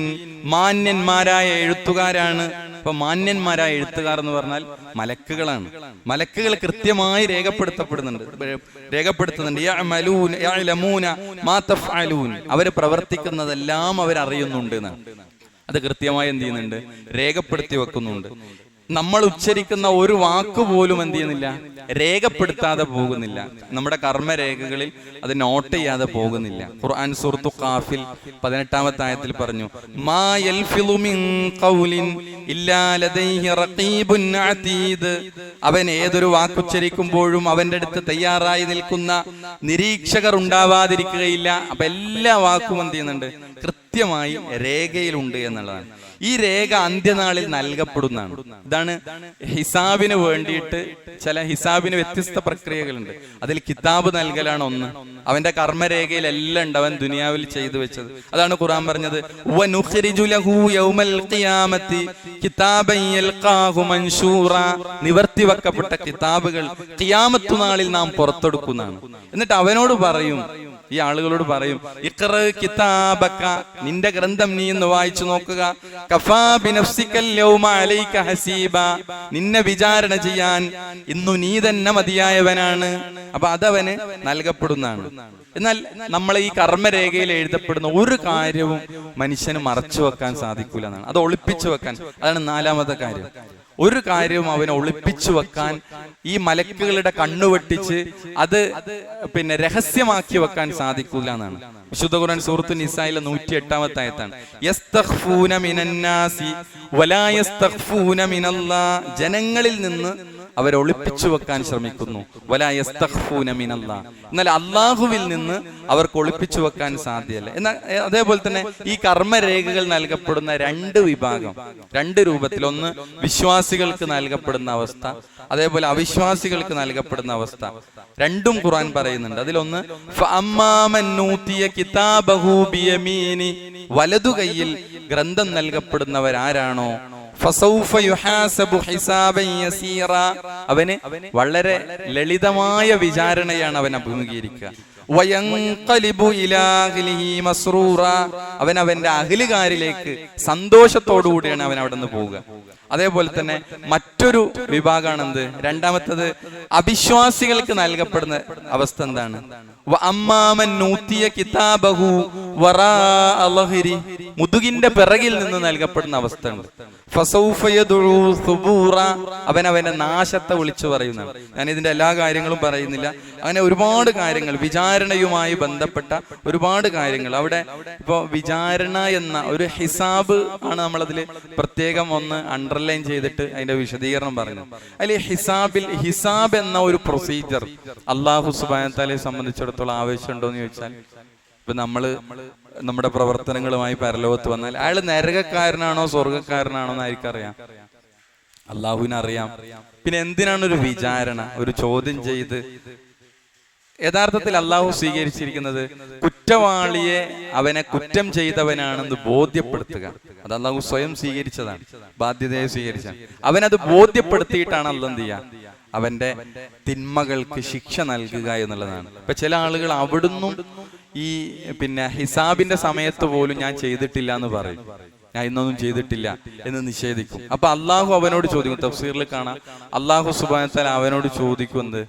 മാന്യന്മാരായ എഴുത്തുകാരാണ്. അപ്പൊ മാന്യന്മാരായ എഴുത്തുകാർ എന്ന് പറഞ്ഞാൽ മലക്കുകളാണ്. മലക്കുകൾ കൃത്യമായി രേഖപ്പെടുത്തുന്നുണ്ട്. യഅലമൂന മാ തഫ്അലൂൻ, അവർ പ്രവർത്തിക്കുന്നതെല്ലാം അവരറിയുന്നുണ്ട് എന്നാണ്. അത് കൃത്യമായി എന്ത് ചെയ്യുന്നുണ്ട്? രേഖപ്പെടുത്തി വെക്കുന്നുണ്ട്. നമ്മൾ ഉച്ചരിക്കുന്ന ഒരു വാക്ക് പോലും എന്ത് ചെയ്യുന്നില്ല? രേഖപ്പെടുത്താതെ പോകുന്നില്ല. നമ്മുടെ കർമ്മരേഖകളിൽ അത് നോട്ട് ചെയ്യാതെ പോകുന്നില്ല. ഖുർആൻ സൂറത്തു ഖാഫിൽ 18-ാമത്തെ ആയത്തിൽ പറഞ്ഞു, മാ യൽഫിളു മിൻ ഖൗലിൻ ഇല്ലാ ലദൈഹി റഖീബുൻ അതീദ്, അവൻ ഏതൊരു വാക്കുച്ചരിക്കുമ്പോഴും അവന്റെ അടുത്ത് തയ്യാറായി നിൽക്കുന്ന നിരീക്ഷകർ ഉണ്ടാവാതിരിക്കുകയില്ല. അപ്പൊ എല്ലാ വാക്കും എന്ത് ചെയ്യുന്നുണ്ട്? കൃത്യമായി രേഖയിലുണ്ട് എന്നുള്ളതാണ്. ഈ രേഖ അന്ത്യനാളിൽ നൽകപ്പെടുന്നതാണ്. ഇതാണ് ഹിസാബിന് വേണ്ടിയിട്ട് ഹിസാബിന് വ്യത്യസ്ത പ്രക്രിയകളുണ്ട്. അതിൽ കിതാബ് നൽകലാണ് ഒന്ന്. അവന്റെ കർമ്മരേഖയിൽ എല്ലാം ഉണ്ട് അവൻ ദുനിയാവിൽ ചെയ്തു വെച്ചത്. അതാണ് ഖുർആൻ പറഞ്ഞത്, വനുഖ്രിജു ലഹു യൗമൽ ഖിയാമത്തി കിതാബൻ യൽഖാഹു മൻശൂറാ, നിവർത്തി വെക്കപ്പെട്ട കിതാബുകൾ ഖിയാമത്ത് നാളിൽ നാം പുറത്തെടുക്കുന്നതാണ്. എന്നിട്ട് അവനോട് പറയും, ഈ ആളുകളോട് പറയും, ഇഖ്റ കിതാബക, നിന്റെ ഗ്രന്ഥം നീ ഇന്ന് വായിച്ചു നോക്കുക. കഫാ ബിനഫ്സികൽ യൗമ അലൈക ഹസീബ, നിന്നെ വിചാരണ ചെയ്യാൻ ഇന്നു നീ തന്നെ മതിയായവനാണ്. അപ്പൊ അതവന് നൽകപ്പെടുന്നതാണ്. എന്നാൽ നമ്മളെ ഈ കർമ്മരേഖയിൽ എഴുതപ്പെടുന്ന ഒരു കാര്യവും മനുഷ്യന് മറച്ചു വെക്കാൻ സാധിക്കൂല എന്നാണ്. അത് ഒളിപ്പിച്ചു വെക്കാൻ, അതാണ് നാലാമത്തെ കാര്യം. ഒരു കാര്യവും അവനെ ഒളിപ്പിച്ചു വെക്കാൻ, ഈ മലക്കുകളുടെ കണ്ണുവെട്ടിച്ച് അത് രഹസ്യമാക്കി വെക്കാൻ സാധിക്കൂല എന്നാണ്. വിശുദ്ധ ഖുർആൻ സൂറത്തുൻ നിസായിലെ 108-ാമത്തെ ആയത്താണ്. യസ്തഖ്ഫൂന മിനന്നാസി വലാ യസ്തഖ്ഫൂന മിനല്ലാഹ്, ജനങ്ങളിൽ നിന്ന് അവരെ ഒളിപ്പിച്ചു വെക്കാൻ ശ്രമിക്കുന്നു. വലാ യസ്തഖ്ഫൂന മിനല്ലാഹ്, എന്നാൽ അള്ളാഹുവിൽ നിന്ന് അവർക്ക് ഒളിപ്പിച്ചു വെക്കാൻ സാധ്യമല്ല. എന്നാൽ അതേപോലെ തന്നെ ഈ കർമ്മരേഖകൾ നൽകപ്പെടുന്ന രണ്ട് വിഭാഗം, രണ്ട് രൂപത്തിൽ. ഒന്ന് വിശ്വാസികൾക്ക് നൽകപ്പെടുന്ന അവസ്ഥ, അതേപോലെ അവിശ്വാസികൾക്ക് നൽകപ്പെടുന്ന അവസ്ഥ. രണ്ടും ഖുർആൻ പറയുന്നുണ്ട്. അതിലൊന്ന് ഫഅമ്മാമൻ നൂതിയ കിതാബഹു ബിയമീനി, വലതു കൈയിൽ ഗ്രന്ഥം നൽകപ്പെടുന്നവരാരാണോ ഫസൗഫ യുഹാസബു ഹിസാബൻ യസീറ, അവന് വളരെ ലളിതമായ വിചാരണയാണ് അവൻ അഭിമുഖീകരിക്കുക. വയൻഖലിബു ഇലാ അഹ്ലിഹി മസ്റൂറ, അവൻ അവന്റെ അഹ്ലുകാരിലേക്ക് സന്തോഷത്തോടുകൂടിയാണ് അവൻ അവിടെ നിന്ന് പോവുക. അതേപോലെ തന്നെ മറ്റൊരു വിഭാഗമാണ് എന്ത്, രണ്ടാമത്തത് അവിശ്വാസികൾക്ക് നൽകപ്പെടുന്ന അവസ്ഥ എന്താണ്? വഅമ്മാമൻ നൂതിയ കിതാബഹു വറാഅ ലഹ്രി, മുതുകിന്റെ പിറകിൽ നിന്ന് നൽകപ്പെടുന്ന അവസ്ഥ ഉണ്ട്. ഫസൗഫ യദ്ഉ സുബൂറ, അവൻ അവന്റെ നാശത്തെ വിളിച്ചു പറയുന്നതാണ്. ഞാൻ ഇതിന്റെ എല്ലാ കാര്യങ്ങളും പറയുന്നില്ല. അങ്ങനെ ഒരുപാട് കാര്യങ്ങൾ, വിചാരണയുമായി ബന്ധപ്പെട്ട ഒരുപാട് കാര്യങ്ങൾ അവിടെ. ഇപ്പോ വിചാരണ എന്ന ഒരു ഹിസാബ് ആണ് നമ്മളതിൽ പ്രത്യേകം ഒന്ന് അണ്ടർലൈൻ ചെയ്തിട്ട് അതിന്റെ വിശദീകരണം പറഞ്ഞു. അതിൽ ഹിസാബ് എന്ന ഒരു പ്രൊസീജിയർ അല്ലാഹു സുബ്ഹാനഹു വ തആലയെ സംബന്ധിച്ചിടത്തോളം ആവശ്യമുണ്ടോ എന്ന് ചോദിച്ചാൽ, ഇപ്പൊ നമ്മുടെ പ്രവർത്തനങ്ങളുമായി പരലോകത്ത് വന്നാൽ അയാൾ നരകക്കാരനാണോ സ്വർഗക്കാരനാണോ എന്ന് ആർക്കറിയാം? അള്ളാഹുവിനറിയാം. പിന്നെ എന്തിനാണ് ഒരു വിചാരണ, ഒരു ചോദ്യം ചെയ്ത്? യഥാർത്ഥത്തിൽ അള്ളാഹു സ്വീകരിച്ചിരിക്കുന്നത് കുറ്റവാളിയെ അവനെ കുറ്റം ചെയ്തവനാണെന്ന് ബോധ്യപ്പെടുത്തുക. അത് അള്ളാഹു സ്വയം സ്വീകരിച്ചതാണ്, ബാധ്യതയെ സ്വീകരിച്ചാണ്. അവനത് ബോധ്യപ്പെടുത്തിയിട്ടാണ് അള്ളാഹ് എന്ത് ചെയ്യുക, അവന്റെ തിന്മകൾക്ക് ശിക്ഷ നൽകുക എന്നുള്ളതാണ്. ഇപ്പൊ ചില ആളുകൾ അവിടുന്നും ഈ ഹിസാബിന്റെ സമയത്ത് പോലും ഞാൻ ചെയ്തിട്ടില്ല എന്ന് പറയും, ഞാൻ ഇന്നൊന്നും ചെയ്തിട്ടില്ല എന്ന് നിഷേധിക്കും. അപ്പൊ അള്ളാഹു അവനോട് ചോദിക്കും, തഫ്സീറിൽ കാണാം, അള്ളാഹു സുബ്ഹാനഹു വ തആല അവനോട് ചോദിക്കുന്നത്,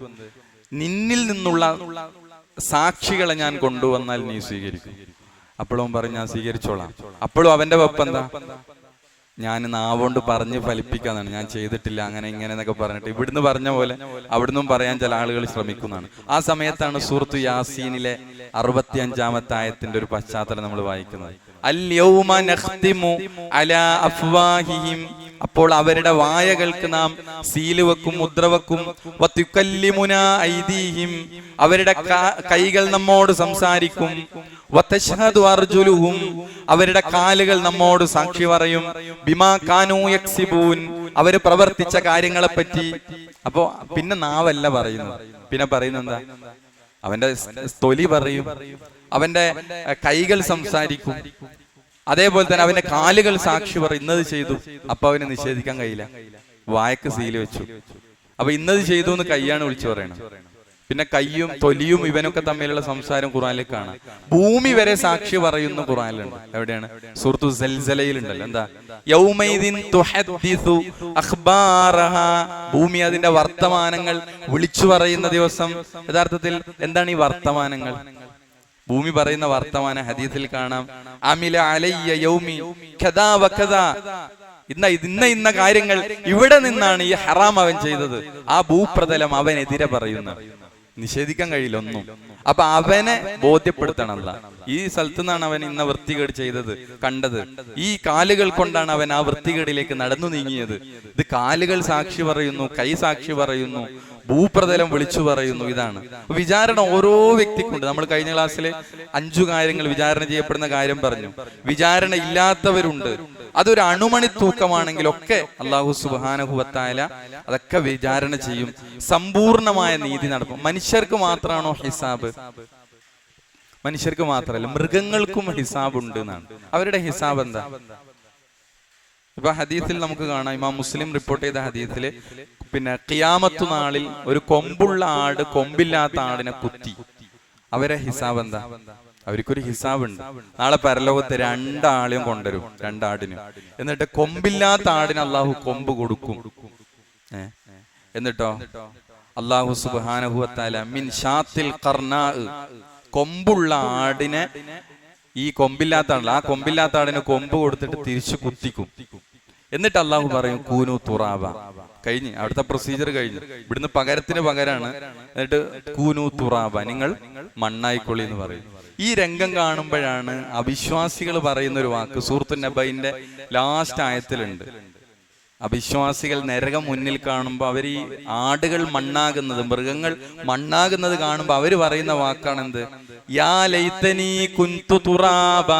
നിന്നിൽ നിന്നുള്ള സാക്ഷികളെ ഞാൻ കൊണ്ടുവന്നാൽ നീ സ്വീകരിക്കും? അപ്പോഴും പറയും ഞാൻ സ്വീകരിച്ചോളാം. അപ്പോഴും അവന്റെ വെപ്പ് എന്താ? ഞാൻ നാവുകൊണ്ട് പറഞ്ഞ് ഫലിപ്പിക്കാന്നാണ്, ഞാൻ ചെയ്തിട്ടില്ല അങ്ങനെ ഇങ്ങനെ എന്നൊക്കെ പറഞ്ഞിട്ട് ഇവിടുന്ന് പറഞ്ഞ പോലെ അവിടുന്നും പറയാൻ ചില ആളുകൾ ശ്രമിക്കുന്നതാണ്. ആ സമയത്താണ് സൂറത്തു യാസീനിലെ 65-ാമത്തെ ആയത്തിന്റെ ഒരു പശ്ചാത്തലം നമ്മൾ വായിക്കുന്നത്. അൽ-യൗമ നഖ്തിമു അലാ അഫ്വാഹിഹിം, അപ്പോൾ അവരുടെ വായകൾക്ക് നാം സീല് വെക്കും, മുദ്ര വെക്കും. വതുകല്ലിമുനാ ഐദീഹിം, അവരുടെ കൈകൾ നമ്മോട് സംസാരിക്കും. വതശ്ഹദു അർജുലുഹും, അവരുടെ കാലുകൾ നമ്മോട് സാക്ഷി പറയും. ബിമാ കാനൂ യക്സിബൂൻ, അവര് പ്രവർത്തിച്ച കാര്യങ്ങളെ പറ്റി. അപ്പോ പിന്നെ നാവല്ല പറയുന്നത്, പിന്നെ പറയുന്നത് എന്താ? അവന്റെ തൊലി പറയും, അവന്റെ കൈകൾ സംസാരിക്കും, അതേപോലെ തന്നെ അവന്റെ കാലുകൾ സാക്ഷി പറയും ഇന്നത് ചെയ്തു. അപ്പൊ അവന് നിഷേധിക്കാൻ കഴിയില്ല, വായക്ക് സീല് വെച്ചു. അപ്പൊ ഇന്നത് ചെയ്തു എന്ന് കൈയാണ് വിളിച്ചു പറയണം. പിന്നെ കയ്യും തൊലിയും ഇവനൊക്കെ തമ്മിലുള്ള സംസാരം ഖുർആനിൽ കാണാം. ഭൂമി വരെ സാക്ഷി പറയുന്ന ഖുർആനിലുണ്ട്. എവിടെയാണ്? സൂറത്തു സൽസലയിലുണ്ടല്ലോ. എന്താ? യൗമൈദിൻ തുഹദ്ദിസു അഖ്ബാറഹാ, ഭൂമി അതിന്റെ വർത്തമാനങ്ങൾ വിളിച്ചു പറയുന്ന ദിവസം. യഥാർത്ഥത്തിൽ എന്താണ് ഈ വർത്തമാനങ്ങൾ? ഭൂമി പറയുന്ന വർത്തമാന ഹദീസിൽ കാണാം, അമില അലയ്യ യൗമി കദാ വകദാ, ഇന്ന കാര്യങ്ങൾ ഇവിടെ നിന്നാണ് ഈ ഹറാം അവൻ ചെയ്തത്. ആ ഭൂപ്രതലം അവനെതിരെ പറയുന്ന, നിഷേധിക്കാൻ കഴിയില്ല ഒന്നും. അപ്പൊ അവനെ ബോധ്യപ്പെടുത്തണമല്ല, ഈ സ്ഥലത്തു നിന്നാണ് അവൻ ഇന്ന വൃത്തികേട് ചെയ്തത് കണ്ടത്, ഈ കാലുകൾ കൊണ്ടാണ് അവൻ ആ വൃത്തികേടിലേക്ക് നടന്നു നീങ്ങിയത്. ഇത് കാലുകൾ സാക്ഷി പറയുന്നു, കൈ സാക്ഷി പറയുന്നു, ഭൂപ്രതലം വിളിച്ചു പറയുന്നു. ഇതാണ് വിചാരണ. ഓരോ വ്യക്തിക്കുണ്ട്. നമ്മൾ കഴിഞ്ഞ ക്ലാസ്സിൽ 5 കാര്യങ്ങൾ വിചാരണ ചെയ്യപ്പെടുന്ന കാര്യം പറഞ്ഞു. വിചാരണ ഇല്ലാത്തവരുണ്ട്. അതൊരു അണുമണി തൂക്കമാണെങ്കിലൊക്കെ അല്ലാഹു സുബ്ഹാനഹു വ തആല അതൊക്കെ വിചാരണ ചെയ്യും. സമ്പൂർണമായ നീതി നടക്കും. മനുഷ്യർക്ക് മാത്രമാണോ ഹിസാബ്? മനുഷ്യർക്ക് മാത്രമല്ല, മൃഗങ്ങൾക്കും ഹിസാബ് ഉണ്ട് എന്നാണ്. അവരുടെ ഹിസാബ് എന്താ? ഇപ്പൊ ഹദീസിൽ നമുക്ക് കാണാം, ഇമാം മുസ്ലിം റിപ്പോർട്ട് ചെയ്ത ഹദീസില് ഖിയാമത്ത് നാളിൽ ഒരു കൊമ്പുള്ള ആട് കൊമ്പില്ലാത്ത ആടിനെ കുത്തി. അവരെ ഹിസാബ് എന്താ? അവർക്കൊരു ഹിസാബുണ്ട്. നാളെ പരലോകത്ത് 2 ആളെയും കൊണ്ടുവരും, 2 ആടിനും. എന്നിട്ട് കൊമ്പില്ലാത്ത ആടിന് അള്ളാഹു കൊമ്പ് കൊടുക്കും. എന്നിട്ടോ അള്ളാഹു സുബ്ഹാനഹു വ തആല മിൻ ഷാത്തിൽ ഖർനാ, കൊമ്പുള്ള ആടിനെ ഈ കൊമ്പില്ലാത്ത ആടിന്, ആ കൊമ്പില്ലാത്ത ആടിന് കൊമ്പ് കൊടുത്തിട്ട് തിരിച്ചു കുത്തിക്കും. എന്നിട്ട് അള്ളാഹു പറയും കൂനു തുറാബ. കഴിഞ്ഞ് അവിടുത്തെ പ്രൊസീജിയർ കഴിഞ്ഞു. ഇവിടുന്ന് പകരത്തിന് പകരാണ്. എന്നിട്ട് കൂനു തുറാബ, നിങ്ങൾ മണ്ണായിക്കൊള്ളി എന്ന് പറയും. ഈ രംഗം കാണുമ്പോഴാണ് അവിശ്വാസികൾ പറയുന്ന ഒരു വാക്ക് സൂറത്തുൻ നബയിന്റെ ലാസ്റ്റ് ആയത്തിലുണ്ട്. അവിശ്വാസികൾ നരകം മുന്നിൽ കാണുമ്പോൾ അവർ ഈ ആടുകൾ മണ്ണാകുന്നത്, മൃഗങ്ങൾ മണ്ണാകുന്നത് കാണുമ്പോൾ അവര് പറയുന്ന വാക്കാണ് എന്ത്? യാ ലൈതനി കുന്തു തുറാബ,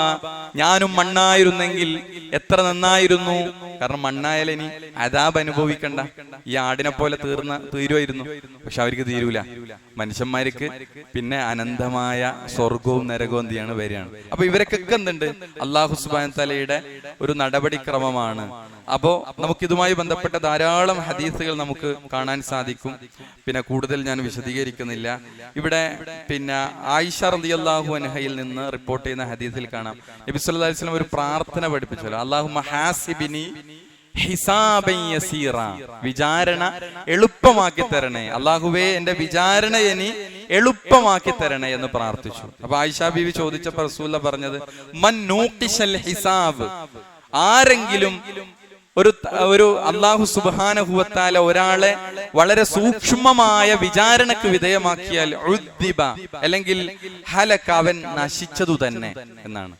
ഞാനും മണ്ണായിരുന്നെങ്കിൽ എത്ര നന്നായിരുന്നു. കാരണം മണ്ണായാലും ഇനി അദാബ് അനുഭവിക്കണ്ട, ഈ ആടിനെ പോലെ തീരുമായിരുന്നു. പക്ഷെ അവർക്ക് തീരൂല. മനുഷ്യന്മാർക്ക് പിന്നെ അനന്തമായ സ്വർഗവും നരകവും എന്തിയാണ് വരികയാണ്. അപ്പൊ ഇവരൊക്കെ എന്തുണ്ട്? അല്ലാഹു സുബ്ഹാനഹു വ തആലയുടെ ഒരു നടപടിക്രമമാണ്. അപ്പോ നമുക്കിതുമായി ബന്ധപ്പെട്ട ധാരാളം ഹദീസുകൾ നമുക്ക് കാണാൻ സാധിക്കും. പിന്നെ കൂടുതൽ ഞാൻ വിശദീകരിക്കുന്നില്ല. ഇവിടെ പിന്നെ ആയിഷ റളിയല്ലാഹു അൻഹയിൽ നിന്ന് റിപ്പോർട്ട് ചെയ്യുന്ന ഹദീസിൽ കാണാം, നബി സല്ലല്ലാഹു അലൈഹി വസല്ലം ഒരു പ്രാർത്ഥന പഠിപ്പിച്ചല്ലോ, അല്ലാഹുമ്മ ഹാസിബിനി ഹിസാബൻ യസീറ, വിചാരണ എളുപ്പമാക്കി തരണേ അല്ലാഹുവേ, എന്റെ വിചാരണ ഇനി എളുപ്പമാക്കി തരണേ എന്ന് പ്രാർത്ഥിച്ചു. അപ്പൊ ആയിഷ ബീവി ചോദിച്ചപ്പോൾ റസൂലുള്ളാഹി പറഞ്ഞത് മൻ നൂഖിശൽ ഹിസാബ്, ആരെങ്കിലും ഒരു അല്ലാഹു സുബ്ഹാനഹു വ തആല ഒരാളെ വളരെ സൂക്ഷ്മമായ വിചാരണക്ക് വിധേയമാക്കിയാൽ ഉദ്ദിബ, അല്ലെങ്കിൽ ഹലക, അവൻ നശിച്ചതു തന്നെ എന്നാണ്.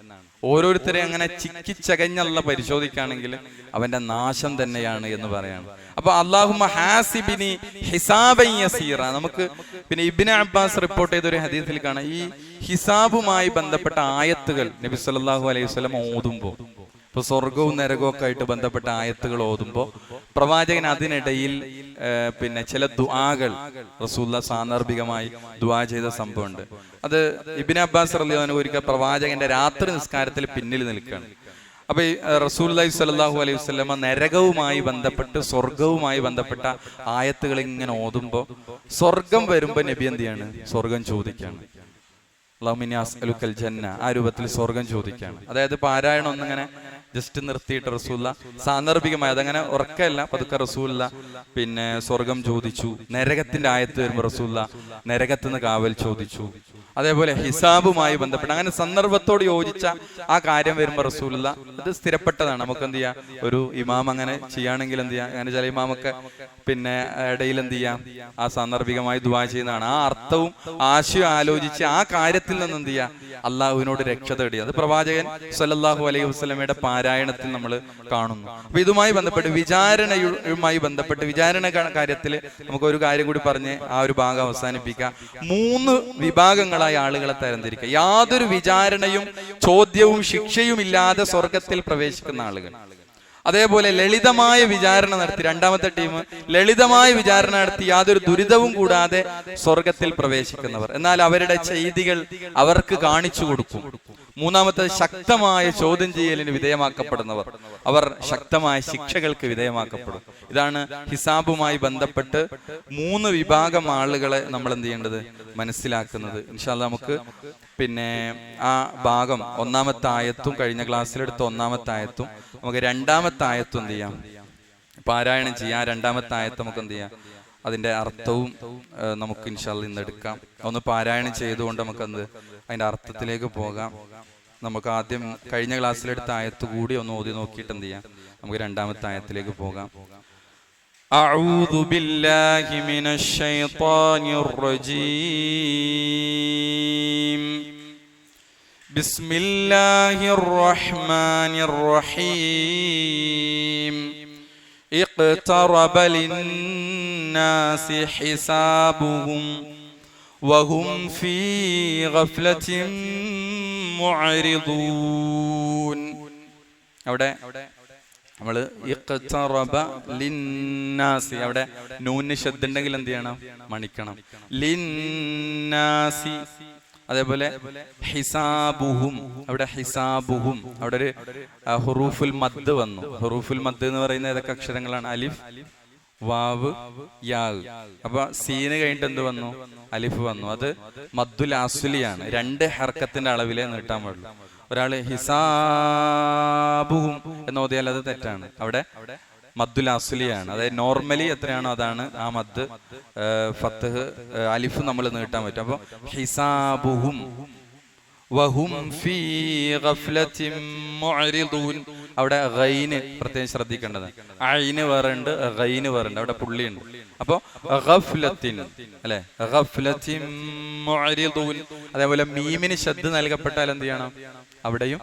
ഓരോരുത്തരെ അങ്ങനെ ചിക്കിച്ചകഞ്ഞല്ല പരിശോധിക്കുകയാണെങ്കിൽ അവന്റെ നാശം തന്നെയാണ് എന്ന് പറയാണ്. അപ്പൊ അല്ലാഹുമ്മ ഹാസിബിനി ഹിസാബൻ യസീറ. നമുക്ക് പിന്നെ ഇബ്നു അബ്ബാസ് റിപ്പോർട്ട് ചെയ്ത ഒരു ഹദീസിൽ കാണാം, ഈ ഹിസാബുമായി ബന്ധപ്പെട്ട ആയത്തുകൾ നബി സല്ലല്ലാഹു അലൈഹി വസല്ലം ഓതുമ്പോൾ, ഇപ്പൊ സ്വർഗവും നരകവും ഒക്കെ ആയിട്ട് ബന്ധപ്പെട്ട ആയത്തുകൾ ഓതുമ്പോൾ പ്രവാചകൻ അതിനിടയിൽ പിന്നെ ചില ദുആകൾ റസൂലുള്ളാഹി സാന്ദർഭികമായി ദുആ ചെയ്ത സംഭവമുണ്ട്. അത് ഇബ്നു അബ്ബാസ് റളിയല്ലാഹു അൻഹു ഒരിക്കൽ പ്രവാചകന്റെ രാത്രി നിസ്കാരത്തിൽ പിന്നിൽ നിൽക്കുകയാണ്. അപ്പൊ റസൂലുള്ളാഹി സ്വല്ലല്ലാഹു അലൈഹി വസല്ലമ നരകവുമായി ബന്ധപ്പെട്ട് സ്വർഗവുമായി ബന്ധപ്പെട്ട ആയത്തുകൾ ഇങ്ങനെ ഓതുമ്പോൾ സ്വർഗം വരുമ്പോ നബി എന്ത് ചെയ്യാണ്? സ്വർഗം ചോദിക്കാണ്. അല്ലാഹുമ്മ അസ്അലുക്കൽ ജന്ന, ആ രൂപത്തിൽ സ്വർഗം ചോദിക്കാണ്. അതായത് പാരായണം ഒന്നിങ്ങനെ ജസ്റ്റ് നിർത്തിയിട്ട് റസൂലുള്ളാഹി സാന്ദർഭികമായി, അതങ്ങനെ ഉറക്കല്ല, പതുക്കെ റസൂലുള്ളാഹി പിന്നെ സ്വർഗം ചോദിച്ചു. നരകത്തിന്റെ ആയത്ത് വരുമ്പോൾ റസൂലുള്ളാഹി നരകത്തിന് കാവൽ ചോദിച്ചു. അതേപോലെ ഹിസാബുമായി ബന്ധപ്പെട്ട് അങ്ങനെ സന്ദർഭത്തോട് യോജിച്ച ആ കാര്യം വരുമ്പോൾ റസൂലുള്ളാഹി, അത് സ്ഥിരപ്പെട്ടതാണ്. നമുക്ക് എന്ത് ചെയ്യാം, ഒരു ഇമാം അങ്ങനെ ചെയ്യുകയാണെങ്കിൽ എന്ത് ചെയ്യാം, അങ്ങനെ ചില ഇമാമൊക്കെ പിന്നെ ഇടയിൽ എന്ത് ചെയ്യാം, ആ സാന്ദർഭികമായി ദുആ ചെയ്യുന്നതാണ്. ആ അർത്ഥവും ആശയം ആലോചിച്ച് ആ കാര്യത്തിൽ നിന്ന് എന്ത് ചെയ്യാം, അള്ളാഹുവിനോട് രക്ഷ തേടി. അത് പ്രവാചകൻ സല്ലല്ലാഹു അലൈഹി വസല്ലമയുടെ പാരായണത്തിൽ നമ്മൾ കാണുന്നു. അപ്പൊ ഇതുമായി ബന്ധപ്പെട്ട് വിചാരണയുമായി ബന്ധപ്പെട്ട് വിചാരണ കാര്യത്തിൽ നമുക്ക് ഒരു കാര്യം കൂടി പറഞ്ഞ് ആ ഒരു ഭാഗം അവസാനിപ്പിക്കാം. 3 വിഭാഗങ്ങളായി ആളുകളെ തരംതിരിക്കുക. യാതൊരു വിചാരണയും ചോദ്യവും ശിക്ഷയും ഇല്ലാതെ സ്വർഗത്തിൽ പ്രവേശിക്കുന്ന ആളുകൾ. അതേപോലെ ലളിതമായ വിചാരണ നടത്തി, രണ്ടാമത്തെ ടീം ലളിതമായ വിചാരണ നടത്തി യാതൊരു ദുരിതവും കൂടാതെ സ്വർഗത്തിൽ പ്രവേശിക്കുന്നവർ. എന്നാൽ അവരുടെ ചെയ്തികൾ അവർക്ക് കാണിച്ചു കൊടുക്കും. മൂന്നാമത്തെ ശക്തമായ ചോദ്യം ചെയ്യലിന് വിധേയമാക്കപ്പെടുന്നവർ, അവർ ശക്തമായ ശിക്ഷകൾക്ക് വിധേയമാക്കപ്പെടും. ഇതാണ് ഹിസാബുമായി ബന്ധപ്പെട്ട് 3 വിഭാഗം ആളുകളെ നമ്മൾ എന്ത് ചെയ്യേണ്ടത്, മനസ്സിലാക്കുന്നത്. ഇൻഷാ അല്ലാഹ് നമുക്ക് പിന്നെ ആ ഭാഗം 1-ാമത്തെ ആയത്തും കഴിഞ്ഞ ക്ലാസ്സിലെടുത്ത 1-ാമത്തെ ആയത്തും നമുക്ക് 2-ാമത്തെ ആയത്തും എന്ത് ചെയ്യാം, പാരായണം ചെയ്യാം. 2-ാമത്തെ ആയത്ത് നമുക്ക് എന്ത് ചെയ്യാം, അതിന്റെ അർത്ഥവും നമുക്ക് ഇൻഷാ അല്ലാഹ് ഇന്ന് എടുക്കാം. ഒന്ന് പാരായണം ചെയ്തുകൊണ്ട് നമുക്കെന്ത് അതിന്റെ അർത്ഥത്തിലേക്ക് പോകാം. നമുക്ക് ആദ്യം കഴിഞ്ഞ ക്ലാസ്സിലെടുത്ത ആയത്ത് കൂടി ഒന്ന് ഓതി നോക്കിയിട്ട് എന്ത് ചെയ്യാം, നമുക്ക് 2-ാമത്തെ ആയത്തിലേക്ക് പോകാം. അഊദു ബില്ലാഹി മിനശ് ശൈത്വാനിർ റജീം. ബിസ്മില്ലാഹിർ റഹ്മാനിർ റഹീം. ഇഖ്തറബ ലിന്നാസി ഹിസാബുഹും വഹും ഫീ ഗഫ്ലത്തിൻ മുഅ്രിദൂൻ. അവിടെ നമ്മള് ഇഖ്തറബ ലിന്നാസി, അവിടെ നൂന് ശബ്ദ ഉണ്ടെങ്കിൽ എന്ത് ചെയ്യണം, മണിക്കണം. ലിന്നാസി. അതേപോലെ ഹിസാബുഹും, അവിടെ ഹിസാബുഹും, അവിടെ ഒരു ഹുറൂഫുൽ മദ് വന്നു. ഹുറൂഫുൽ മദ് എന്ന് പറയുന്ന ഏതൊക്കെ അക്ഷരങ്ങളാണ്? അലിഫ്, വാവ് യാ. അപ്പൊ സീന് കഴിഞ്ഞിട്ട് എന്ത് വന്നു? അലിഫ് വന്നു. അത് മദ്ദുൽ അസ്ലിയാണ്. 2 ഹർക്കത്തിന്റെ അളവിലേ നീട്ടാൻ പാടുള്ളൂ. ഒരാള് ഹിസാബുഹും എന്ന് ഓതിയാൽ അത് തെറ്റാണ്. അവിടെ മദ്ദുൽ അസ്ലിയാണ്. അതായത് നോർമലി എത്രയാണോ അതാണ് ആ മദ് ഫത്ഹ് അലിഫ് നമ്മൾ നീട്ടാൻ പറ്റും. അപ്പൊ ഹിസാബുഹും വഹും ഫീ ഗഫ്ലത്തിൻ മുഅ്രിദൂൻ. അവിടെ ഗൈന് പ്രത്യേകം ശ്രദ്ധിക്കേണ്ടത്. ഐന് വേറുണ്ട്, ഗൈന് വേറുണ്ട്. അവിടെ പുള്ളിയുണ്ട്. അപ്പൊ ഗഫ്ലത്തിൻ അല്ലെ, ഗഫ്ലത്തിൻ മുഅ്രിദൂൻ. അതേപോലെ മീമിന് ശബ്ദ നൽകപ്പെട്ടാൽ എന്ത് ചെയ്യണം? അവിടെയും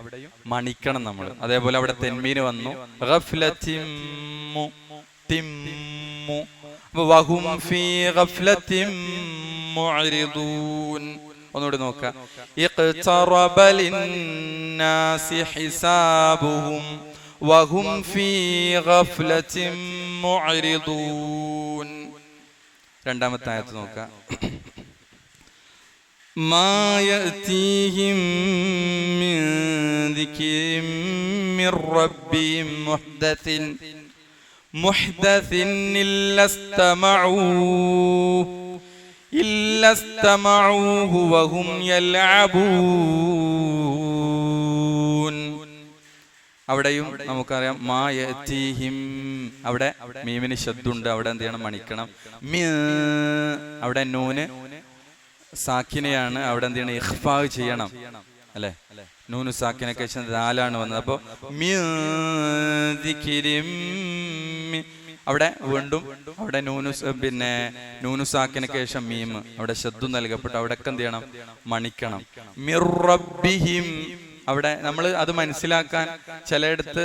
മണിക്കണം നമ്മൾ. അതേപോലെ അവിടെ തെൻമീന് വന്നു ഗഫ്ലത്തിൻ തിമ്മു. വഹും ഫീ ഗഫ്ലത്തിൻ മുഅ്രിദൂൻ. ഒന്നുകൂടി നോക്കാം. ഇഖ്തറബ ലിന്നാസി ഹിസാബുഹും വഹും ഫീ ഗഫ്ലത്തിൻ മുഅ്രിദൂൻ. രണ്ടാമത്തെ ആയത്ത് നോക്കാം. മാ യഅതീഹിം മിൻ ദിക്രിൻ മിർ റബ്ബിഹിം മുഹ്ദസിൻ ഇല്ലസ്തമഊഹു വഹും യൽഅബൂൻ. അവിടെയും നമുക്കറിയാം മാ യഅതീഹിം. അവിടെ മീമിന് ശബ്ദുണ്ട്. അവിടെ എന്ത് ചെയ്യണം? മണിക്കണം. അവിടെ നൂന് സാക്കിനെയാണ്. അവിടെ എന്ത് ചെയ്യണം? ഇഖ്ഫാ ചെയ്യണം അല്ലെ. നൂനു സാക്കിനൊക്കെ ശേഷം ദാലാണ് വന്നത്. അപ്പൊ അവിടെ വീണ്ടും അവിടെ നൂനു സാക്കിനൊക്കെ ശേഷം മീം അവിടെ ശബ്ദം നൽകപ്പെട്ടു. അവിടെ എന്ത് ചെയ്യണം? മണിക്കണം. മിർ റബ്ബിഹിം. അവിടെ നമ്മൾ അത് മനസ്സിലാക്കാൻ ചിലയിടത്ത്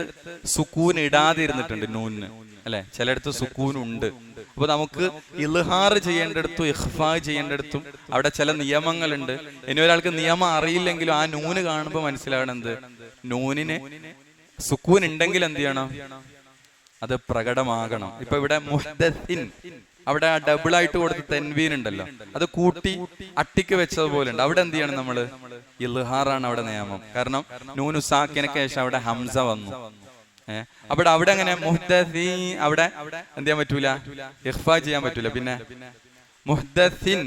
സുക്കൂൻ ഇടാതിരുന്നിട്ടുണ്ട് നൂനിന് അല്ലെ. ചിലയിടത്ത് സുക്കൂൻ ഉണ്ട്. അപ്പൊ നമുക്ക് ഇൽഹാർ ചെയ്യേണ്ടടുത്തും ഇഖ്ഫാ ചെയ്യേണ്ടടുത്തും അവിടെ ചില നിയമങ്ങളുണ്ട്. ഇനി ഒരാൾക്ക് നിയമം അറിയില്ലെങ്കിലും ആ നൂന് കാണുമ്പോൾ മനസ്സിലാകണം എന്ത്? നൂനിന് സുക്കൂൻ ഉണ്ടെങ്കിൽ എന്ത് ചെയ്യണം? അത് പ്രകടമാകണം. ഇപ്പൊ ഇവിടെ മുഹ്ദസിൻ അവിടെ ആ ഡബിൾ ആയിട്ട് കൊടുത്ത തെൻവീൻ ഉണ്ടല്ലോ, അത് കൂട്ടി അട്ടിക്ക് വെച്ചതുപോലെ ഉണ്ട്. അവിടെ എന്ത് ചെയ്യണം? നമ്മള് ഇൽഹാറാണ് അവിടെ നിയമം. കാരണം നൂനു സാക്കിനൊക്കെ ശേഷം അവിടെ ഹംസ വന്നു. അവിടെ അങ്ങനെ മുഹ്ദസി അവിടെ എന്ത് ചെയ്യാൻ പറ്റൂല? ഇഖ്ഫാ ചെയ്യാൻ പറ്റൂല. പിന്നെ മുഹ്ദസിൻ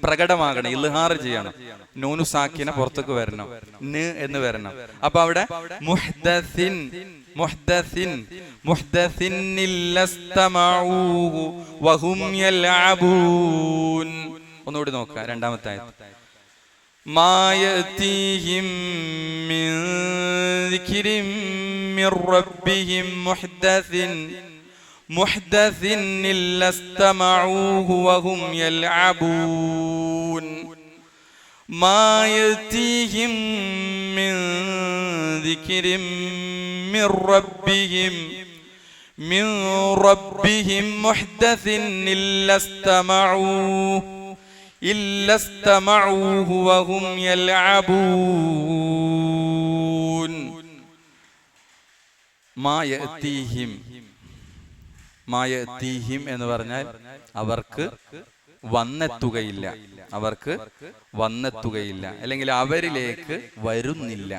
പ്രകടമാകണം, ഇൽഹാർ ചെയ്യണം. നൂനു സാക്കിനെ പുറത്തേക്ക് വരണം, ന് എന്ന് വരണം. അപ്പൊ അവിടെ മുഹ്ദസിൻ ഇല്ലസ്തമഊഹു വഹും യൽഅബൂൻ. ഒന്നുകൂടി നോക്കാം. രണ്ടാമത്തെ ആയത്ത്. മാ യഅതീഹിം മിൻ ദിക്രിൻ മിർ റബ്ബിഹിം മുഹ്ദസിൻ ഇല്ലസ്തമഊഹു വഹും യൽഅബൂൻ. മാ യഅതീഹിം മിൻ ദിക്രിൻ മിർ റബ്ബിഹിം മുഹ്ദസിൻ ഇല്ലസ്തമഊഹു വഹും യൽഅബൂൻ. മാ യഅതീഹിം എന്ന് പറഞ്ഞാൽ അവർക്ക് വന്നെത്തുകയില്ല, അല്ലെങ്കിൽ അവരിലേക്ക് വരുന്നില്ല.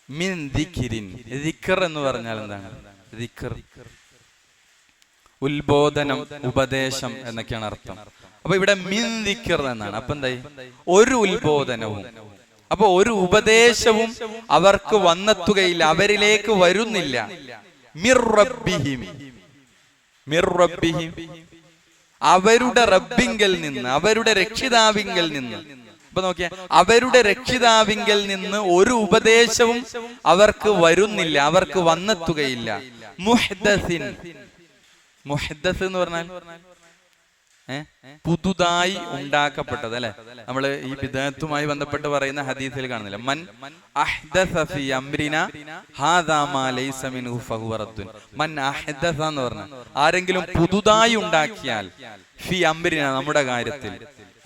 മിൻ ദിക്രിൻ, ദിക്ർ എന്ന് പറഞ്ഞാൽ എന്താണ്? ദിക്ർ ഉത്ബോധനം, ഉപദേശം എന്നൊക്കെയാണ് അർത്ഥം. അപ്പൊ ഇവിടെ മിൻ ദിക്ർ എന്നാണ്. അപ്പൊ എന്തായി? ഒരു ഉത്ബോധനവും, അപ്പൊ ഒരു ഉപദേശവും അവർക്ക് വന്നെത്തുകയില്ല, അവരിലേക്ക് വരുന്നില്ല. മിർ റബ്ബിഹിം, അവരുടെ റബ്ബിങ്കൽ നിന്ന്, അവരുടെ രക്ഷിതാവിങ്കൽ നിന്ന്. അപ്പൊ നോക്കിയാ, അവരുടെ രക്ഷിതാവിങ്കൽ നിന്ന് ഒരു ഉപദേശവും അവർക്ക് വരുന്നില്ല, അവർക്ക് വന്നെത്തുകയില്ല. മുഹ്ദസ് എന്ന് പറഞ്ഞാൽ പുതുതായി ഉണ്ടാക്കപ്പെട്ടത് അല്ലെ. നമ്മള് ഈ ബിദ്അത്തുമായി ബന്ധപ്പെട്ട് പറയുന്ന ഹദീസിൽ കാണുന്നില്ല, മൻ അഹ്ദസ ഫീ അംരിനാ ഹാദാ മാ ലൈസ മിൻഹു ഫഹുവ റദ്ദുൻ. മൻ അഹ്ദസ എന്ന് പറഞ്ഞാൽ ആരെങ്കിലും പുതുതായി ഉണ്ടാക്കിയാൽ, ഫീ അംരിനാ നമ്മുടെ കാര്യത്തിൽ,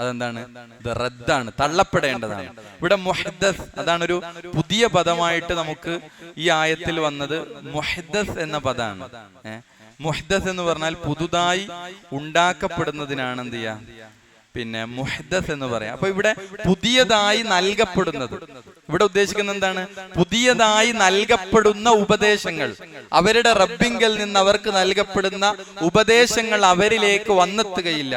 അതെന്താണ്? ഇത് റദ്ദാണ്, തള്ളപ്പെടേണ്ടതാണ്. ഇവിടെ മുഹ്ദസ് അതാണ് ഒരു പുതിയ പദമായിട്ട് നമുക്ക് ഈ ആയത്തിൽ വന്നത്. മുഹ്ദസ് എന്ന പദമാണ്. മുഹ്ദസ് എന്ന് പറഞ്ഞാൽ പുതുതായി ഉണ്ടാക്കപ്പെടുന്നതിനാണ് എന്ത് ചെയ്യാ, പിന്നെ മുഹ്ദസ് എന്ന് പറയാം. അപ്പൊ ഇവിടെ പുതിയതായി നൽകപ്പെടുന്നത്, ഇവിടെ ഉദ്ദേശിക്കുന്നത് എന്താണ്? പുതിയതായി നൽകപ്പെടുന്ന ഉപദേശങ്ങൾ, അവരുടെ റബ്ബിങ്കൽ നിന്ന് അവർക്ക് നൽകപ്പെടുന്ന ഉപദേശങ്ങൾ അവരിലേക്ക് വന്നെത്തുകയില്ല.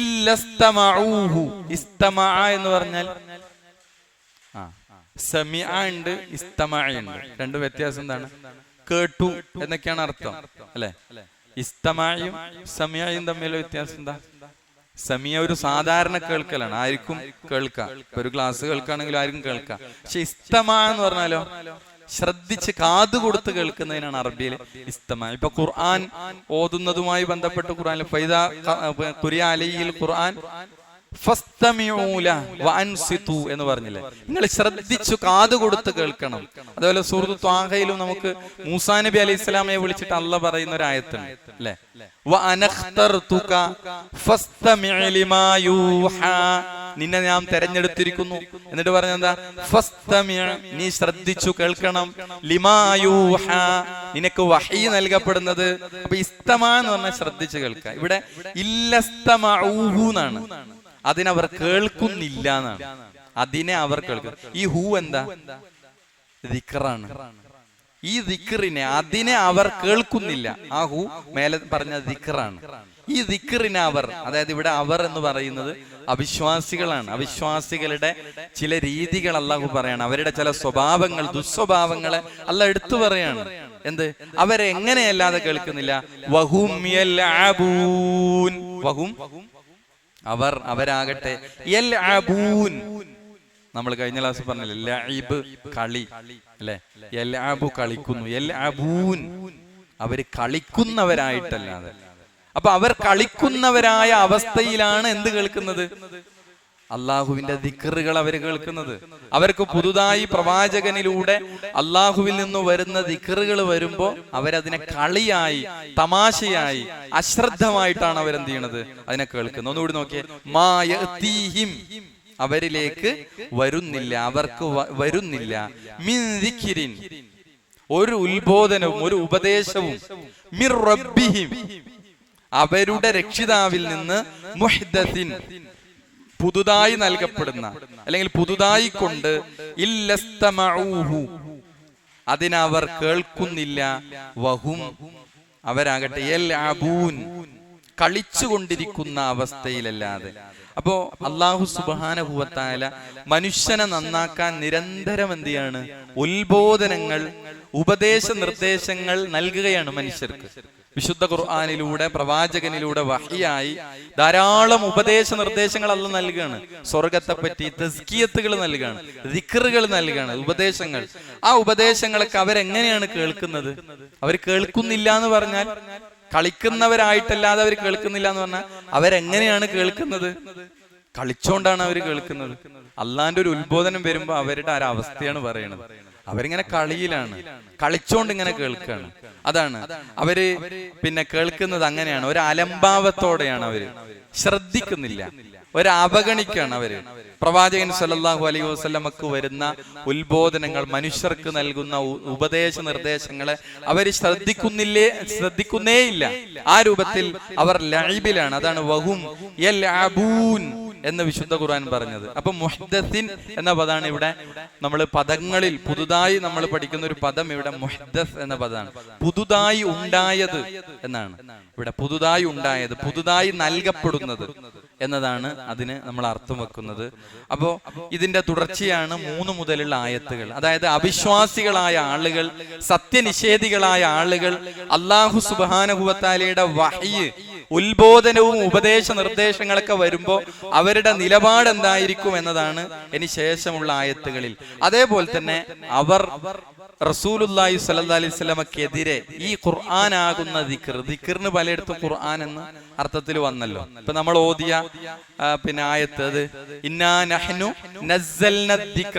ഇല്ലസ്തമഊഹു. ഇസ്തമഅ എന്ന് പറഞ്ഞാൽ സമിഅ ഉണ്ട്, ഇസ്തമഅ ഉണ്ട്. രണ്ടും വ്യത്യാസം എന്താണ്? കേട്ടു എന്നൊക്കെയാണ് അർത്ഥം, അല്ലെ? ഇസ്തമഅയും സമിഅയും തമ്മിലുള്ള വ്യത്യാസം എന്താ? സമിയ ഒരു സാധാരണ കേൾക്കലാണ്, ആർക്കും കേൾക്കാം. ഇപ്പൊ ഒരു ക്ലാസ് കേൾക്കുകയാണെങ്കിലും ആർക്കും കേൾക്കാം. പക്ഷെ ഇസ്തമഅ എന്ന് പറഞ്ഞാലോ ശ്രദ്ധിച്ച് കാത് കൊടുത്ത് കേൾക്കുന്നതിനാണ് അറബിയിൽ ഇസ്തമഅ. ഇപ്പൊ ഖുർആൻ ഓതുന്നതുമായി ബന്ധപ്പെട്ട് ഖുർആനിൽ ഫൈദാ ഖുരിഅ അലൈഹിൽ ഖുർആൻ ഫസ്തമിഊ ലഹു വഅൻസിതു എന്ന് പറഞ്ഞില്ലേ? നിങ്ങൾ ശ്രദ്ധിച്ചു കാത് കൊടുത്ത് കേൾക്കണം. അതുപോലെ സൂറത്ത് ത്വാഹയിലും നമുക്ക് മൂസാ നബി അലൈഹി സ്വലാമയെ വിളിച്ചിട്ട് അള്ളാഹ് പറയുന്ന ഒരു ആയത്തുണ്ട്, അല്ലെ? വഅനഖ്തർതുക ഫസ്തമിഉ ലിമാ യൂഹാ. നിന്നെ ഞാൻ തെരഞ്ഞെടുത്തിരിക്കുന്നു. എന്നിട്ട് പറഞ്ഞെന്താ? ഫസ്തമിഉ, നീ ശ്രദ്ധിച്ചു കേൾക്കണം. ലിമാ യൂഹാ, നിനക്ക് വഹീ നൽകപ്പെടുന്നത്. അപ്പൊ ഇസ്തമഅ എന്ന് പറഞ്ഞാൽ ശ്രദ്ധിച്ചു കേൾക്കുക. ഇവിടെ ഇല്ലസ്തമഊഹു എന്നാണ്. അതിനവർ കേൾക്കുന്നില്ല എന്നാണ്. അതിനെ അവർ കേൾക്കും. ഈ ഹൂ എന്താ? ദിക്റാണ്. ഈ ദിക്റിനെ, അതിനെ അവർ കേൾക്കുന്നില്ല. ആ ഹൂ മേലെ പറഞ്ഞ ദിക്റാണ്. ഈ ദിക്റിനെ അവർ, അതായത് ഇവിടെ അവർ എന്ന് പറയുന്നത് അവിശ്വാസികളാണ്. അവിശ്വാസികളുടെ ചില രീതികൾ അല്ലാഹു പറയാണ്. അവരുടെ ചില സ്വഭാവങ്ങൾ, ദുസ്വഭാവങ്ങളെ അല്ലാഹ് എടുത്തു പറയാണ്. എന്ത്? അവരെ എങ്ങനെയല്ലാതെ കേൾക്കുന്നില്ല. വഹും യൽഅബൂൻ. വഹും, അവരാകട്ടെ യൽഅബൂൻ. നമ്മൾ കഴിഞ്ഞ ക്ലാസ് പറഞ്ഞില്ലേ, ലഇബ് കളി, അല്ലെ? യൽഅബു കളിക്കുന്നു, യൽഅബൂൻ അവര് കളിക്കുന്നവരായിട്ടല്ലാതെ. അപ്പൊ അവർ കളിക്കുന്നവരായ അവസ്ഥയിലാണ് എന്ത് കേൾക്കുന്നത്? അള്ളാഹുവിന്റെ ദിക്റുകൾ അവർ കേൾക്കുന്നത്. അവർക്ക് പുതുതായി പ്രവാചകനിലൂടെ അള്ളാഹുവിൽ നിന്ന് വരുന്ന ദിക്റുകൾ വരുമ്പോ അവരതിനെ കളിയായി, തമാശയായി, അശ്രദ്ധമായിട്ടാണ് അവരെന്ത് ചെയ്യണത്? അതിനെ കേൾക്കുന്നത്. ഒന്നുകൂടി നോക്കിയേ. മാ യഅതീഹിം, അവരിലേക്ക് വരുന്നില്ല, അവർക്ക് വരുന്നില്ല. മിൻ ദിക്രിൻ, ഒരു ഉത്ബോധനവും ഒരു ഉപദേശവും. മിർ റബ്ബിഹിം, അവരുടെ രക്ഷിതാവിൽ നിന്ന്. മുഹ്ദസിൻ, പുതുതായി നൽകപ്പെടുന്ന, അല്ലെങ്കിൽ പുതുതായി കൊണ്ട്. ഇല്ലസ്തമഊഹു, അതിനവർ കേൾക്കുന്നില്ല. വഹും, അവരാകട്ടെ യൽഅബൂൻ, കളിച്ചുകൊണ്ടിരിക്കുന്ന അവസ്ഥയിലല്ലാതെ. അപ്പോ അല്ലാഹു സുബ്ഹാനഹു വ തആല മനുഷ്യനെ നന്നാക്കാൻ നിരന്തരം എന്ത് ചെയ്യാണ്? ഉത്ബോധനങ്ങൾ, ഉപദേശ നിർദ്ദേശങ്ങൾ നൽകുകയാണ് മനുഷ്യർക്ക്. വിശുദ്ധ ഖുർആനിലൂടെ, പ്രവാചകനിലൂടെ വഹിയായി ധാരാളം ഉപദേശ നിർദ്ദേശങ്ങൾ അല്ലാഹു നൽകുകയാണ്. സ്വർഗത്തെ പറ്റി തസ്കിയത്തുകൾ നൽകുകയാണ്, ദിക്റുകൾ നൽകുകയാണ്, ഉപദേശങ്ങൾ. ആ ഉപദേശങ്ങളൊക്കെ അവരെങ്ങനെയാണ് കേൾക്കുന്നത്? അവർ കേൾക്കുന്നില്ല എന്ന് പറഞ്ഞാൽ, കളിക്കുന്നവരായിട്ടല്ലാതെ അവർ കേൾക്കുന്നില്ല എന്ന് പറഞ്ഞാൽ അവരെങ്ങനെയാണ് കേൾക്കുന്നത്? കളിച്ചോണ്ടാണ് അവർ കേൾക്കുന്നത്. അള്ളാന്റെ ഒരു ഉത്ബോധനം വരുമ്പോ അവരുടെ ആ അവസ്ഥയാണ് പറയുന്നത്. അവരിങ്ങനെ കളിയിലാണ്, കളിച്ചോണ്ട് ഇങ്ങനെ കേൾക്കുകയാണ്. അതാണ് അവര് പിന്നെ കേൾക്കുന്നത്. അങ്ങനെയാണ്, ഒരു അലംഭാവത്തോടെയാണ് അവര്, ശ്രദ്ധിക്കുന്നില്ല, ഒരു അവഗണിക്കാണ് അവര്. പ്രവാചകൻ സല്ലല്ലാഹു അലൈഹി വസല്ലമക്ക് വരുന്ന ഉത്ബോധനങ്ങൾ, മനുഷ്യർക്ക് നൽകുന്ന ഉപദേശ നിർദ്ദേശങ്ങളെ അവര് ശ്രദ്ധിക്കുന്നേയില്ല. ആ രൂപത്തിൽ അവർ ലഇബിലാണ്. അതാണ് വഹും യൽഅബൂൻ എന്ന് വിശുദ്ധ ഖുർആൻ പറഞ്ഞത്. അപ്പൊ മുഹ്ദസിൻ എന്ന പദമാണ് ഇവിടെ നമ്മൾ പദങ്ങളിൽ പുതുതായി നമ്മൾ പഠിക്കുന്ന ഒരു പദം. ഇവിടെ മുഹ്ദസ് എന്ന പദമാണ്. പുതുതായി ഉണ്ടായത് എന്നാണ് ഇവിടെ. പുതുതായി ഉണ്ടായത്, പുതുതായി നൽകപ്പെടുന്നത് എന്നതാണ് അതിന് നമ്മൾ അർത്ഥം വെക്കുന്നത്. അപ്പോ ഇതിന്റെ തുടർച്ചയാണ് 3 മുതലുള്ള ആയത്തുകൾ. അതായത് അവിശ്വാസികളായ ആളുകൾ, സത്യനിഷേധികളായ ആളുകൾ അല്ലാഹു സുബ്ഹാനഹു വ തആലയുടെ വഹ്യ്, ഉത്ബോധനവും ഉപദേശ നിർദ്ദേശങ്ങളൊക്കെ വരുമ്പോ അവരുടെ നിലപാട് എന്തായിരിക്കും എന്നതാണ് ഇനി ശേഷമുള്ള ആയത്തുകളിൽ. അതേപോലെ തന്നെ അവർ റസൂലുള്ളാഹി സ്വല്ലല്ലാഹി അലൈഹി വസല്ലമക്കെതിരെ ഈ ഖുർആനാകുന്ന ദിക്റിന് പലയിടത്തും ഖുർആൻ എന്ന അർത്ഥത്തിൽ വന്നല്ലോ. ഇപ്പൊ നമ്മൾ ഓതിയ പിന്നെ ആയത്ത്, അത് ഇന്നാ നഹ്നു നസ്സൽന ദിക്റ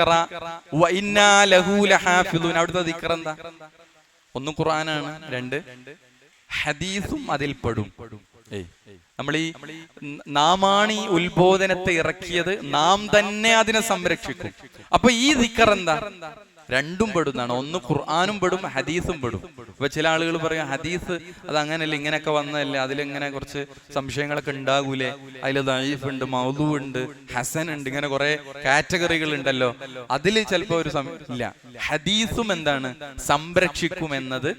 വ ഇന്നാ ലഹു ലഹാഫിദൂൻ. അവിടുത്തെ ദിക്ർ എന്താ? ഒന്ന് ഖുർആനാണ്, 2 ഹദീസും അതിൽ പെടും. നമ്മൾ ഈ നാമാണ് ഈ ഉത്ബോധനത്തെ ഇറക്കിയത്, നാം തന്നെ അതിനെ സംരക്ഷിക്കും. അപ്പൊ ഈ ദിക്ർ എന്താ? 2ഉം പെടുന്നതാണ്. ഒന്ന് ഖുർആനും പെടും, ഹദീസും പെടും. അപ്പൊ ചില ആളുകൾ പറയും ഹദീസ് അത് അങ്ങനെയല്ല, ഇങ്ങനെയൊക്കെ വന്നതല്ലേ, അതിലിങ്ങനെ കുറച്ച് സംശയങ്ങളൊക്കെ ഉണ്ടാകൂലേ, അതിൽ ദഈഫ് ഉണ്ട്, മൗദൂ ഉണ്ട്, ഹസൻ ഉണ്ട്, ഇങ്ങനെ കുറെ കാറ്റഗറികൾ ഉണ്ടല്ലോ, അതിൽ ചിലപ്പോ ഒരു ഇല്ല. ഹദീസും എന്താണ്, സംരക്ഷിക്കും എന്നത്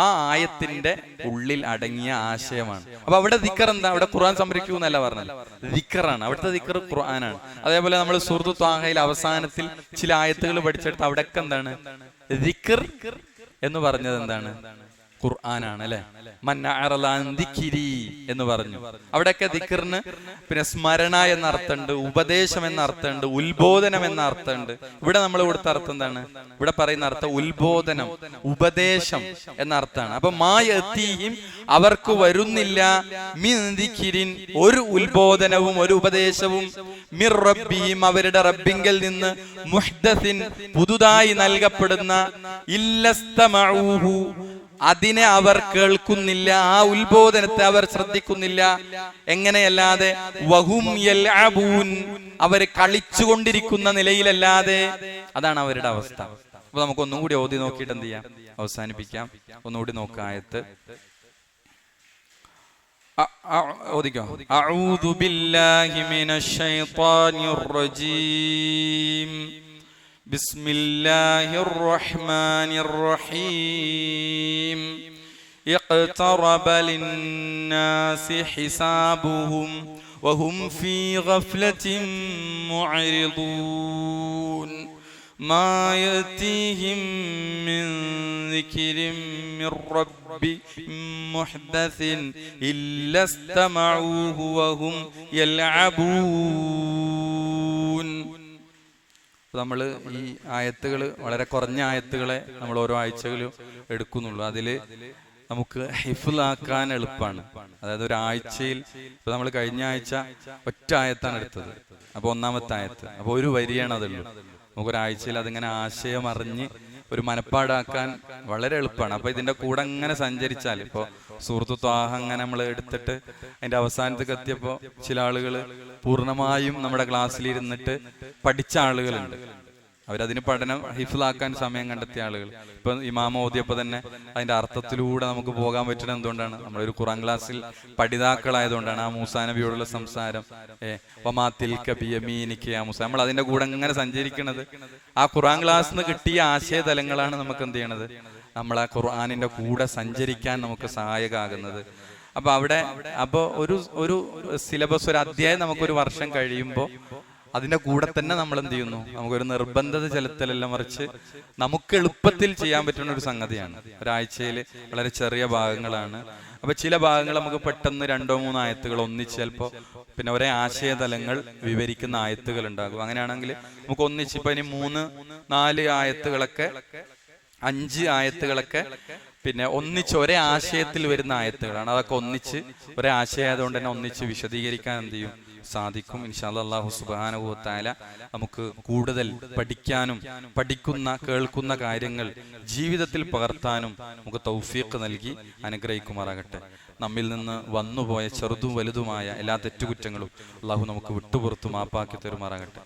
ആ ആയത്തിന്റെ ഉള്ളിൽ അടങ്ങിയ ആശയമാണ്. അപ്പൊ അവിടെ ദിക്ർ എന്താ, അവിടെ ഖുർആൻ സംരക്ഷിക്കും എന്നല്ല പറഞ്ഞത്, ദിക്റാണ്. അവിടുത്തെ ദിക്ർ ഖുർആനാണ്. അതേപോലെ നമ്മൾ സൂറത്തു ത്വാഹയിൽ അവസാനത്തിൽ ചില ആയത്തുകൾ പഠിച്ചെടുത്ത് അവിടെയൊക്കെ എന്താണ് ദിക്ർ എന്ന് പറഞ്ഞത് എന്താണ്, ഖുർആനാണ് അല്ലെ. എന്ന് പറഞ്ഞു. അവിടെയൊക്കെ ദിക്റിന് പിന്നെ സ്മരണ എന്ന അർത്ഥമുണ്ട്, ഉപദേശം എന്ന അർത്ഥമുണ്ട്, ഉത്ബോധനം എന്ന അർത്ഥമുണ്ട്. ഇവിടെ നമ്മൾ കൊടുത്ത അർത്ഥം എന്താണ്, ഇവിടെ പറയുന്ന അർത്ഥം ഉത്ബോധനം, ഉപദേശം എന്ന അർത്ഥമാണ്. അപ്പൊ മായത്തീഹിം അവർക്ക് വരുന്നില്ല മിൻ ദിക്രിൻ ഒരു ഉത്ബോധനവും ഒരു ഉപദേശവും മിർ റബ്ബിഹിം അവരുടെ റബ്ബിങ്കൽ നിന്ന് മുഹ്ദസിൻ പുതുതായി നൽകപ്പെടുന്ന ഇല്ലസ്തമഊഹു അതിനെ അവർ കേൾക്കുന്നില്ല, ആ ഉത്ബോധനത്തെ അവർ ശ്രദ്ധിക്കുന്നില്ല. എങ്ങനെയല്ലാതെ വഹും യൽഅബൂൻ അവർ കളിച്ചുകൊണ്ടിരിക്കുന്ന നിലയിലല്ലാതെ. അതാണ് അവരുടെ അവസ്ഥ. അപ്പൊ നമുക്ക് ഒന്നും കൂടി ഓതി നോക്കിയിട്ട് എന്ത് ചെയ്യാം, അവസാനിപ്പിക്കാം. ഒന്നുകൂടി നോക്കാം ആയത്ത്. ഓദിക്കോ. അഊദു ബില്ലാഹി മിനശ് ശൈത്വാനിർ റജീം. بسم الله الرحمن الرحيم. اقترب للناس حسابهم وهم في غفلة معرضون ما يأتيهم من ذكر من ربهم محدث إلا استمعوه وهم يلعبون. നമ്മൾ ഈ ആയത്തുകൾ വളരെ കുറഞ്ഞ ആയത്തുകളെ നമ്മൾ ഓരോ ആഴ്ചകളും എടുക്കുന്നുള്ളൂ. അതിൽ നമുക്ക് ഹിഫ്ളാക്കാൻ എളുപ്പമാണ്. അതായത് ഒരാഴ്ചയിൽ ഇപ്പൊ നമ്മൾ കഴിഞ്ഞ ആഴ്ച ഒറ്റ ആയത്താണ് എടുത്തത്, അപ്പൊ ഒന്നാമത്തെ ആയത്ത്, അപ്പൊ ഒരു വരിയാണ് അതുള്ളൂ. നമുക്കൊരാഴ്ചയിൽ അതിങ്ങനെ ആശയം അറിഞ്ഞ് ഒരു മനപ്പാടാക്കാൻ വളരെ എളുപ്പമാണ്. അപ്പൊ ഇതിന്റെ കൂടെ അങ്ങനെ സഞ്ചരിച്ചാൽ, ഇപ്പൊ സൂറത്തു ത്വാഹ അങ്ങനെ നമ്മൾ എടുത്തിട്ട് അതിന്റെ അവസാനത്തേക്ക് എത്തിയപ്പോ ചില ആളുകൾ പൂർണ്ണമായും നമ്മുടെ ക്ലാസ്സിൽ ഇരുന്നിട്ട് പഠിച്ച ആളുകളുണ്ട്. അവരതിന് പഠനം ഹിഫ്ളാക്കാൻ സമയം കണ്ടെത്തിയ ആളുകൾ. ഇപ്പൊ ഇമാമ ഓതിയപ്പോ തന്നെ അതിന്റെ അർത്ഥത്തിലൂടെ നമുക്ക് പോകാൻ പറ്റുന്നത് എന്തുകൊണ്ടാണ്, നമ്മളൊരു ഖുർആൻ ക്ലാസ്സിൽ പഠിതാക്കളായതുകൊണ്ടാണ്. ആ മൂസാ നബിയോടുള്ള സംസാരം, നമ്മൾ അതിന്റെ കൂടെ അങ്ങനെ സഞ്ചരിക്കുന്നത്. ആ ഖുർആൻ ക്ലാസ്സിൽ നിന്ന് കിട്ടിയ ആശയതലങ്ങളാണ് നമുക്ക് എന്ത് ചെയ്യണത്, നമ്മൾ ആ ഖുർആനിന്റെ കൂടെ സഞ്ചരിക്കാൻ നമുക്ക് സഹായകമാകുന്നത്. അപ്പൊ അവിടെ ഒരു സിലബസ്, ഒരു അധ്യായം നമുക്കൊരു വർഷം കഴിയുമ്പോൾ അതിന്റെ കൂടെ തന്നെ നമ്മൾ എന്ത് ചെയ്യുന്നു, നമുക്കൊരു നിർബന്ധത ചെലുത്തലല്ല, മറിച്ച് നമുക്ക് എളുപ്പത്തിൽ ചെയ്യാൻ പറ്റുന്ന ഒരു സംഗതിയാണ്. ഒരാഴ്ചയിൽ വളരെ ചെറിയ ഭാഗങ്ങളാണ്. അപ്പൊ ചില ഭാഗങ്ങൾ നമുക്ക് പെട്ടെന്ന് 2-3 ആയത്തുകൾ ഒന്നിച്ച്, ചിലപ്പോ പിന്നെ ഒരേ ആശയതലങ്ങൾ വിവരിക്കുന്ന ആയത്തുകൾ ഉണ്ടാകും. അങ്ങനെയാണെങ്കിൽ നമുക്ക് ഒന്നിച്ച് ഇപ്പൊ ഇനി 3-4 ആയത്തുകളൊക്കെ, 5 ആയത്തുകളൊക്കെ പിന്നെ ഒന്നിച്ച് ഒരേ ആശയത്തിൽ വരുന്ന ആയത്തുകളാണ്. അതൊക്കെ ഒന്നിച്ച് ഒരേ ആശയമായതുകൊണ്ട് തന്നെ ഒന്നിച്ച് വിശദീകരിക്കാൻ എന്ത് ചെയ്യും, സാധിക്കും. ഇൻഷാ അല്ലാഹ് അല്ലാഹു സുബ്ഹാനഹു വ തആല നമുക്ക് കൂടുതൽ പഠിക്കാനും കേൾക്കുന്ന കാര്യങ്ങൾ ജീവിതത്തിൽ പകർത്താനും നമുക്ക് തൗഫീഖ് നൽകി അനുഗ്രഹിക്കുമാറാകട്ടെ. നമ്മിൽ നിന്ന് വന്നുപോയ ചെറുതും വലുതുമായ എല്ലാ തെറ്റുകുറ്റങ്ങളും അല്ലാഹു നമുക്ക് വിട്ടുപുറത്തു മാപ്പാക്കി തരുമാറാകട്ടെ.